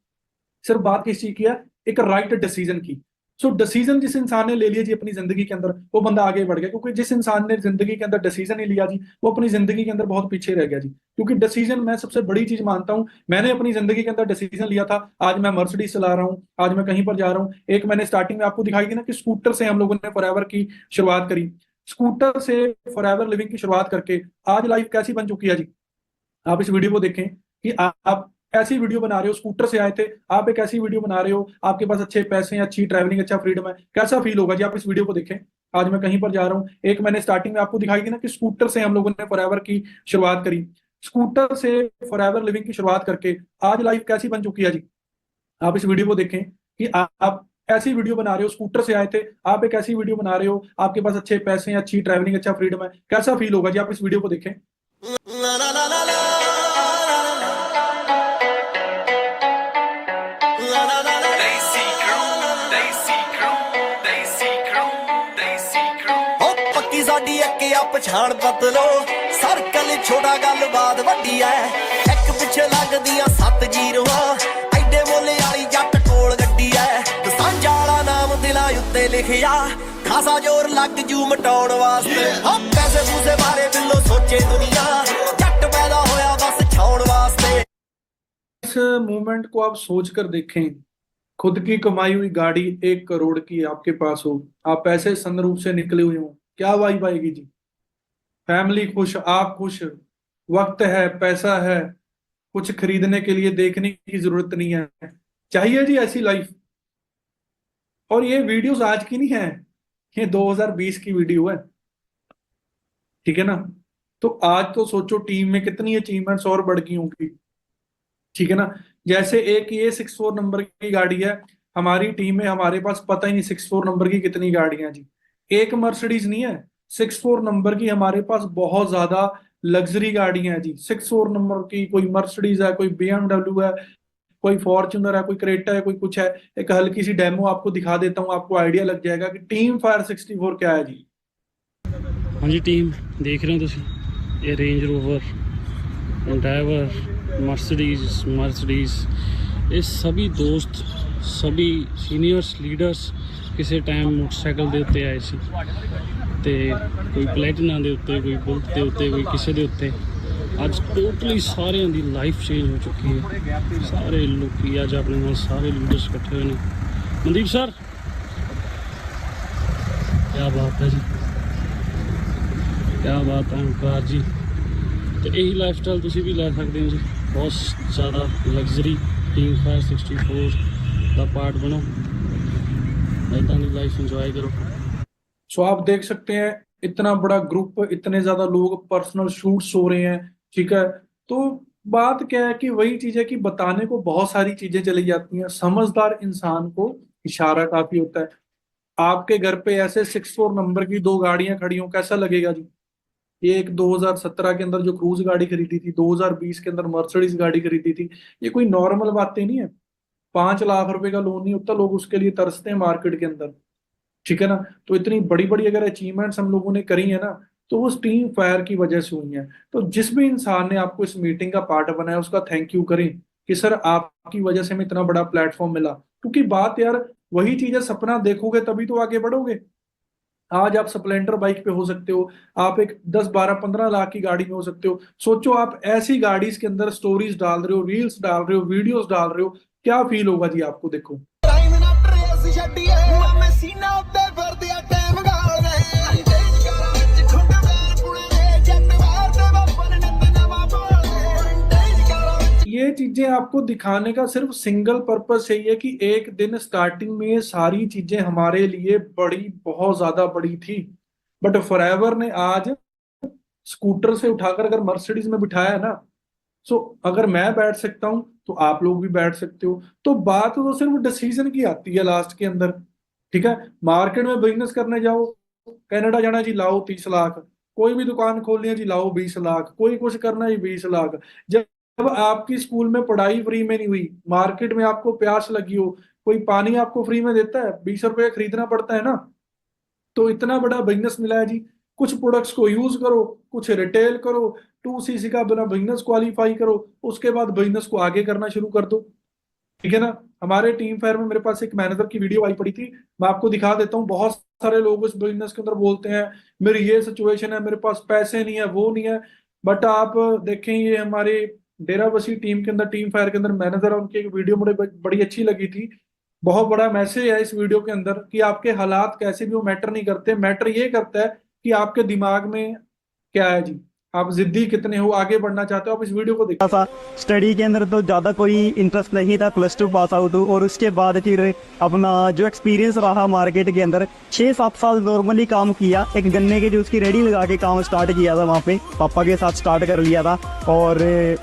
सिर्फ बात किस चीज की है, एक राइट डिसीजन की। सो डिसीजन जिस इंसान ने ले लिया जी अपनी जिंदगी के अंदर, वो बंदा आगे बढ़ गया। क्योंकि जिस इंसान ने जिंदगी के अंदर डिसीजन ही लिया जी, वो अपनी जिंदगी के अंदर बहुत पीछे रह गया जी। क्योंकि डिसीजन मैं सबसे बड़ी चीज मानता हूँ। मैंने अपनी जिंदगी के अंदर डिसीजन लिया था, आज मैं मर्सिडीज चला रहा हूँ, आज मैं कहीं पर जा रहा हूँ। एक मैंने स्टार्टिंग में आपको दिखाई थी ना कि स्कूटर से हम लोगों ने फॉरएवर की शुरुआत करी, स्कूटर से फॉरएवर लिविंग की शुरुआत करके आज लाइफ कैसी बन चुकी है जी। आप इस वीडियो को देखें कि आप ऐसी वीडियो बना रहे हो, स्कूटर से आए थे, आप एक ऐसी वीडियो बना रहे हो, आपके पास अच्छे पैसे हैं, अच्छी ट्रैवलिंग, अच्छा फ्रीडम है, कैसा फील होगा जी। आप इस वीडियो को देखें, आज मैं कहीं पर जा रहा हूँ। एक मैंने स्टार्टिंग में आपको दिखाई थी ना कि स्कूटर से हम लोगों ने फॉरएवर की शुरुआत करी, स्कूटर से फॉरएवर लिविंग की शुरुआत करके आज लाइफ कैसी बन चुकी है जी। आप इस वीडियो को देखें कि आप ऐसी वीडियो बना रहे हो, स्कूटर से आए थे, आप एक ऐसी वीडियो बना रहे हो, आपके पास अच्छे पैसे हैं, अच्छी ट्रैवलिंग, अच्छा फ्रीडम है, कैसा फील होगा जी। आप इस वीडियो को देखें। पक्की साडी एक पछाण बदलो, सर्कल छोटा गलबात वड्डी है, एक पिछे लगदियां 7 जीरोआं, एडे मोले वाली जट कोल गड्डी है, सांझा वाला नाम दिलां उत्ते लिखिया, खासा जोर लग जू मटाउण वास्ते, पैसे पूसे बारे बिल्लो सोचे दुनिया, जट पैदा होया बस छाउण वास्ते। इस मूवमेंट को आप सोच कर देखें, खुद की कमाई हुई गाड़ी 1 करोड़ की आपके पास हो, आप ऐसे सनरूफ से निकले हुए हो, क्या वाइब आएगी जी। फैमिली खुश, आप खुश, वक्त है, पैसा है, कुछ खरीदने के लिए देखने की जरूरत नहीं है, चाहिए जी ऐसी लाइफ। और ये वीडियोस आज की नहीं है, ये 2020 की वीडियो है, ठीक है ना। तो आज तो सोचो टीम में कितनी अचीवमेंट्स और बढ़ गई होंगी, ठीक है ना। जैसे एक ये 64 नंबर की गाड़ी है, हमारी टीम में हमारे पास पता ही नहीं 64 नंबर की कितनी गाड़ियां जी। एक मर्सिडीज नहीं है, 64 नंबर की हमारे पास बहुत ज्यादा लग्जरी गाड़ियां हैं जी। 64 नंबर की कोई मर्सिडीज है, कोई BMW है, कोई फॉर्च्यूनर है, कोई क्रेटा है, कोई कुछ है। एक हल्की सी डेमो आपको दिखा देता हूँ, आपको आइडिया लग जाएगा कि टीम फायर 64 क्या है जी। हाँ जी टीम, देख रहे हो तुसी, ये रेंज रोवर, एंटावर, मर्सिडीज, ये सभी दोस्त, सभी सीनियर्स लीडर्स किसी टाइम मोटरसाइकिल के उत्ते आए सी, ते कोई प्लैटिना के उत्ते, कोई बुलेट के उत्ते, कोई किसी के उत्ते। अज टोटली सारे की लाइफ चेंज हो चुकी है। सारे लोग अज अपने नाल सारे लीडर्स इकट्ठे हुए हैं। मनदीप सर, क्या बात है जी, क्या बात है ओंकार जी। तो यही लाइफ स्टाइल तुसी भी लै सकते हो जी, बहुत ज़्यादा लग्जरी टीम फायर 64 का पार्ट बनो, इदा की लाइफ इंजॉय करो। सो आप देख सकते हैं इतना बड़ा ग्रुप, इतने ज्यादा लोग, पर्सनल शूट्स हो रहे हैं, ठीक है। तो बात क्या है कि वही चीज है कि बताने को बहुत सारी चीजें चली जाती हैं, समझदार इंसान को इशारा काफी होता है। आपके घर पे ऐसे 64 नंबर की 2 गाड़ियां खड़ी हो, कैसा लगेगा जी। ये एक 2017 के अंदर जो क्रूज गाड़ी खरीदी थी, 2020 के अंदर मर्सिडीज गाड़ी खरीदी थी, ये कोई नॉर्मल बातें नहीं है। 5 लाख रुपए का लोन नहीं होता, लोग उसके लिए तरसते हैं मार्केट के अंदर, ठीक है ना। तो इतनी बड़ी बड़ी अगर अचीवमेंट्स हम लोगों ने करी है ना, तो वो टीम फायर की वजह से हुई है। तो जिस भी इंसान ने आपको इस मीटिंग का पार्ट बनाया, उसका थैंक यू करें कि सर आपकी वजह से हमें इतना बड़ा प्लेटफॉर्म मिला। क्योंकि बात यार वही चीज है, सपना देखोगे तभी तो आगे बढ़ोगे। आज आप स्प्लेंडर बाइक पे हो सकते हो, आप एक 10, 12, 15 लाख की गाड़ी में हो सकते हो। सोचो आप ऐसी गाड़ीज के अंदर स्टोरीज डाल रहे हो, रील्स डाल रहे हो, वीडियोस डाल रहे हो, क्या फील होगा जी आपको। देखो सीना ये चीजें आपको दिखाने का सिर्फ सिंगल पर्पस यही है कि एक दिन स्टार्टिंग में ये सारी चीजें हमारे लिए बड़ी, बहुत ज्यादा बड़ी थी, बट फॉरएवर ने आज स्कूटर से उठाकर अगर मर्सिडीज में बिठाया है ना, सो अगर मैं बैठ सकता हूं तो आप लोग भी बैठ सकते हो। तो बात तो सिर्फ डिसीजन की आती है लास्ट के अंदर। ठीक है, मार्केट में बिजनेस करने जाओ, कनाडा जाना जी लाओ 30 लाख, कोई भी दुकान खोलनी है जी लाओ 20 लाख, कोई कुछ करना है जी 20 लाख। जब आपकी स्कूल में पढ़ाई फ्री में नहीं हुई, मार्केट में आपको प्यास लगी हो, कोई पानी आपको फ्री में देता है? 20 रुपए खरीदना पड़ता है ना। तो इतना बड़ा बिजनेस मिला है जी, कुछ प्रोडक्ट्स को यूज करो, कुछ रिटेल करो, 2 CC का बना बिजनेस क्वालिफाई करो, उसके बाद बिजनेस को आगे करना शुरू कर दो। ठीक है ना। हमारे टीम फेयर में मेरे पास एक मैनेजर की वीडियो आई पड़ी थी, मैं आपको दिखा देता हूँ। बहुत सारे लोग इस बिजनेस के अंदर बोलते हैं मेरी ये सिचुएशन है, मेरे पास पैसे नहीं है, वो नहीं है, बट आप देखें ये हमारे डेराबसी टीम के अंदर, टीम फायर के अंदर मैनेजर है, उनकी एक वीडियो मुझे बड़ी अच्छी लगी थी। बहुत बड़ा मैसेज है इस वीडियो के अंदर कि आपके हालात कैसे भी वो मैटर नहीं करते, मैटर ये करता है कि आपके दिमाग में क्या है जी, आप जिद्दी कितने हो, आगे बढ़ना चाहते हो। आप इस वीडियो को देखिए। सा स्टडी के अंदर तो ज़्यादा कोई इंटरेस्ट नहीं था, +2 पास आउट हूँ और उसके बाद फिर अपना जो एक्सपीरियंस रहा मार्केट के अंदर 6-7 साल नॉर्मली काम किया। एक गन्ने की जो उसकी रेडी लगा के काम स्टार्ट किया था, वहाँ पे पापा के साथ स्टार्ट कर लिया था। और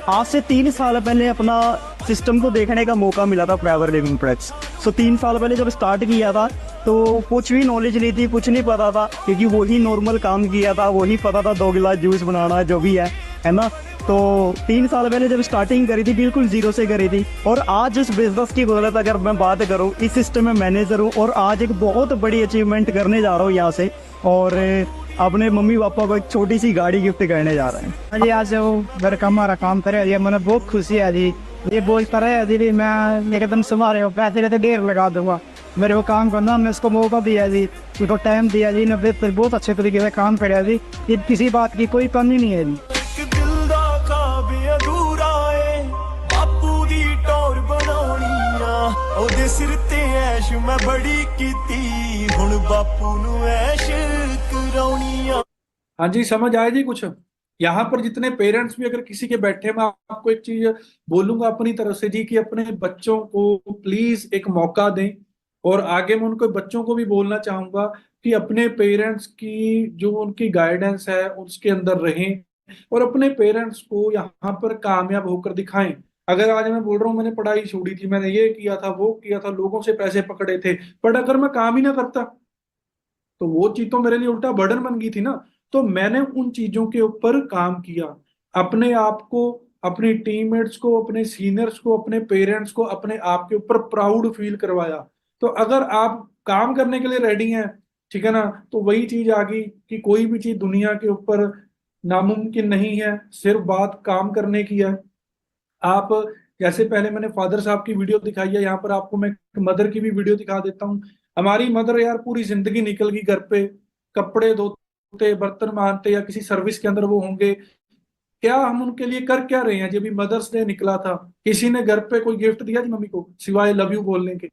आज से 3 साल पहले अपना सिस्टम को देखने का मौका मिला था फॉरएवर लिविंग प्रोडक्ट्स। सो 3 साल पहले जब स्टार्ट किया था तो कुछ भी नॉलेज नहीं थी, कुछ नहीं पता था, क्योंकि वही नॉर्मल काम किया था, वही पता था 2 गिलास जूस बनाना जो भी है ना। तो 3 साल पहले जब स्टार्टिंग करी थी बिल्कुल जीरो से करी थी, और आज इस बिजनेस की बदौलत अगर मैं बात करूँ, इस सिस्टम में मैनेजर हूँ और आज एक बहुत बड़ी अचीवमेंट करने जा रहा हूँ यहाँ से, और अपने मम्मी पापा को एक छोटी सी गाड़ी गिफ्ट करने जा रहे हैं। जी आज वो घर का हमारा काम करे, ये मैंने बहुत खुशी है जी। ये बोलता रहे दीदी मैं एकदम संभाले हो, पैसे रहते देर लगा दूंगा, मेरे को काम करना, मैं इसको मौका दिया जी, उसको टाइम दिया जी, ने बहुत अच्छे तरीके से काम कराया जी। ये किसी बात की कोई कमी नहीं है जी। ਇੱਕ ਦਿਲ ਦਾ ਖਾਬ ਅਧੂਰਾ ਏ ਬਾਪੂ ਦੀ ਟੌਰ ਬਣਾਉਣੀ ਆ ਉਹਦੇ ਸਿਰ ਤੇ ਐਸ਼ ਮੈਂ ਬੜੀ ਕੀਤੀ ਹੁਣ ਬਾਪੂ ਨੂੰ ਐਸ਼ ਕਰਾਉਣੀ ਆ। हाँ जी, समझ आया जी कुछ? यहाँ पर जितने पेरेंट्स भी अगर किसी के बैठे, मैं आपको एक चीज बोलूंगा अपनी तरफ से जी, कि अपने बच्चों को प्लीज एक मौका दें। और आगे मैं उनको बच्चों को भी बोलना चाहूंगा कि अपने पेरेंट्स की जो उनकी गाइडेंस है उसके अंदर रहें, और अपने पेरेंट्स को यहाँ पर कामयाब होकर दिखाएं। अगर आज मैं बोल रहा हूँ मैंने पढ़ाई छोड़ी थी, मैंने ये किया था, वो किया था, लोगों से पैसे पकड़े थे, बट अगर मैं काम ही ना करता तो वो चीज तो मेरे लिए उल्टा बर्डन बन गई थी ना। तो मैंने उन चीजों के ऊपर काम किया, अपने आप को, अपने टीममेट्स को, अपने सीनियर्स को, अपने पेरेंट्स को अपने आप के ऊपर प्राउड फील करवाया। तो अगर आप काम करने के लिए रेडी हैं, ठीक है ना, तो वही चीज आ गई कि कोई भी चीज दुनिया के ऊपर नामुमकिन नहीं है, सिर्फ बात काम करने की है। आप जैसे पहले मैंने फादर साहब की वीडियो दिखाई है, यहाँ पर आपको मैं मदर की भी वीडियो दिखा देता हूँ। हमारी मदर यार पूरी जिंदगी निकल गई घर पे, कपड़े धोते, बर्तन मांजते, या किसी सर्विस के अंदर वो होंगे। क्या हम उनके लिए कर क्या रहे हैं? जब भी मदर्स डे निकला था, किसी ने घर पे कोई गिफ्ट दिया जी मम्मी को सिवाय लव यू बोलने के?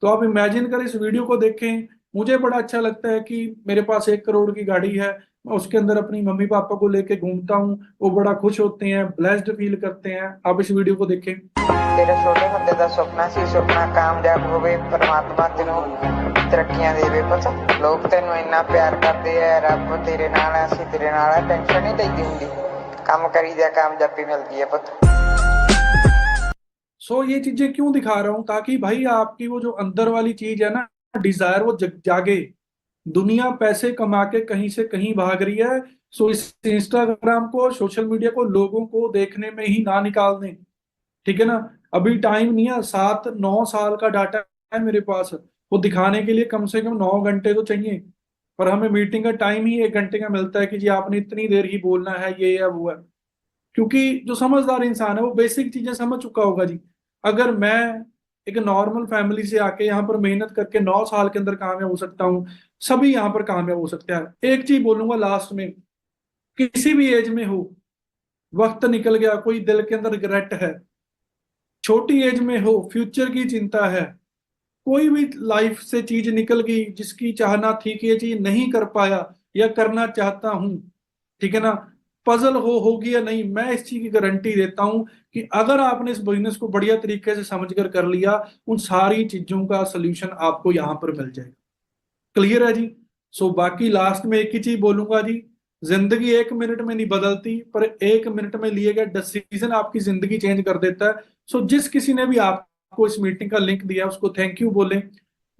तो आप इमेजिन करें, इस वीडियो को देखें। मुझे बड़ा अच्छा लगता है कि मेरे पास 1 करोड़ की गाड़ी है, मैं उसके अंदर अपनी मम्मी पापा को लेके घूमता हूँ, वो बड़ा खुश होते हैं, ब्लेस्ड फील करते हैं। आप इस वीडियो को देखें। ਤੇਰੇ ਛੋਟੇ ਹੁੰਦੇ ਦਾ ਸੁਪਨਾ ਸੀ, ਸੁਪਨਾ ਕਾਮਯਾਬ ਹੋਵੇ, ਪਰਮਾਤਮਾ ਤੈਨੂੰ ਤਰੱਕੀਆਂ ਦੇਵੇ। ਪਤਾ ਲੋਕ ਤੈਨੂੰ ਇੰਨਾ ਪਿਆਰ ਕਰਦੇ ਆ, ਰੱਬ ਤੇਰੇ ਨਾਲ ਆ, ਅਸੀਂ ਤੇਰੇ ਨਾਲ ਆ, ਟੈਨਸ਼ਨ ਨਹੀਂ ਲਈਦੀ ਹੁੰਦੀ, ਕੰਮ ਕਰੀਦਾ ਕਾਮਯਾਬੀ ਮਿਲਦੀ ਹੈ ਪੁੱਤ। सो ये चीजें क्यों दिखा रहा हूं? ताकि भाई आपकी वो जो अंदर वाली चीज है ना, डिजायर, वो जागे। दुनिया पैसे कमा के कहीं से कहीं भाग रही है। सो इस इंस्टाग्राम को, सोशल मीडिया को लोगों को देखने में ही ना निकाल दें। ठीक है ना, अभी टाइम नहीं है, 7-9 साल का डाटा है मेरे पास, वो दिखाने के लिए कम से कम 9 घंटे तो चाहिए। पर हमें मीटिंग का टाइम ही 1 घंटे का मिलता है कि जी आपने इतनी देर ही बोलना है, ये है वो है। क्योंकि जो समझदार इंसान है वो बेसिक चीजें समझ चुका होगा जी। अगर मैं एक नॉर्मल फैमिली से आके यहाँ पर मेहनत करके 9 साल के अंदर कामयाब हो सकता हूँ, सभी यहाँ पर कामयाब हो सकते हैं। एक चीज बोलूंगा लास्ट में, किसी भी एज में हो, वक्त निकल गया, कोई दिल के अंदर रिग्रेट है, छोटी एज में हो, फ्यूचर की चिंता है, कोई भी लाइफ से चीज निकल गई जिसकी चाहना थी कि ये चीज नहीं कर पाया या करना चाहता हूं, ठीक है ना, पजल होगी या नहीं, मैं इस चीज की गारंटी देता हूं कि अगर आपने इस बिजनेस को बढ़िया तरीके से समझकर कर लिया, उन सारी चीजों का सोल्यूशन आपको यहां पर मिल जाएगा। क्लियर है जी। सो बाकी लास्ट में एक ही चीज बोलूंगा जी, जिंदगी 1 मिनट में नहीं बदलती, पर 1 मिनट में लिए गए डिसीजन आपकी जिंदगी चेंज कर देता है। सो जिस किसी ने भी आपको इस मीटिंग का लिंक दिया उसको थैंक यू बोलें,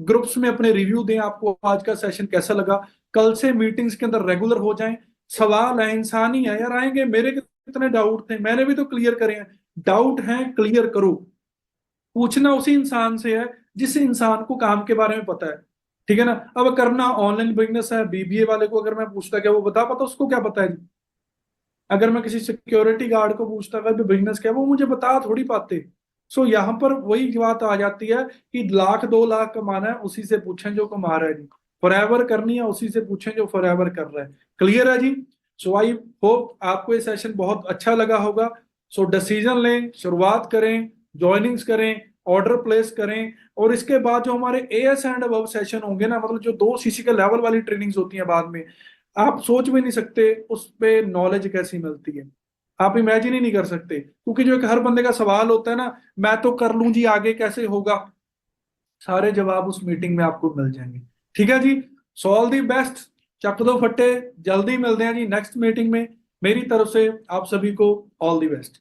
ग्रुप्स में अपने रिव्यू दें, आपको आज का सेशन कैसा लगा। कल से मीटिंग्स के अंदर रेगुलर हो जाएं। सवाल है, इंसान ही है यार, आएंगे, मेरे कितने डाउट थे, मैंने भी तो क्लियर करे हैं। डाउट हैं, क्लियर करो। पूछना उसी इंसान से है जिस इंसान को काम के बारे में पता है, ठीक है ना। अब करना ऑनलाइन बिजनेस है, बीबीए वाले को अगर मैं पूछता क्या वो बता पाता, उसको क्या पता है जी। अगर मैं किसी सिक्योरिटी गार्ड को पूछता अगर बिजनेस क्या, वो मुझे बता थोड़ी पाते। सो यहाँ पर वही बात आ जाती है कि 1 लाख 2 लाख कमाना है उसी से पूछें जो कमा रहा है जी, फॉरएवर करनी है उसी से पूछें जो फॉरएवर कर रहा है। क्लियर है जी। सो आई होप आपको ये सेशन बहुत अच्छा लगा होगा। सो डिसीजन लें, शुरुआत करें, ज्वाइनिंग्स करें, ऑर्डर प्लेस करें, और इसके बाद जो हमारे एएस एंड अबव सेशन होंगे ना, मतलब जो 2 सीसी के लेवल वाली ट्रेनिंग्स होती हैं बाद में, आप सोच भी नहीं सकते उस पे नॉलेज कैसी मिलती है, आप इमेजिन ही नहीं कर सकते। क्योंकि जो एक हर बंदे का सवाल होता है ना, मैं तो कर लूं जी आगे कैसे होगा, सारे जवाब उस मीटिंग में आपको मिल जाएंगे। ठीक है जी। सो ऑल दी बेस्ट, चक दो फट्टे, जल्दी मिलते हैं जी नेक्स्ट मीटिंग में। मेरी तरफ से आप सभी को ऑल दी बेस्ट।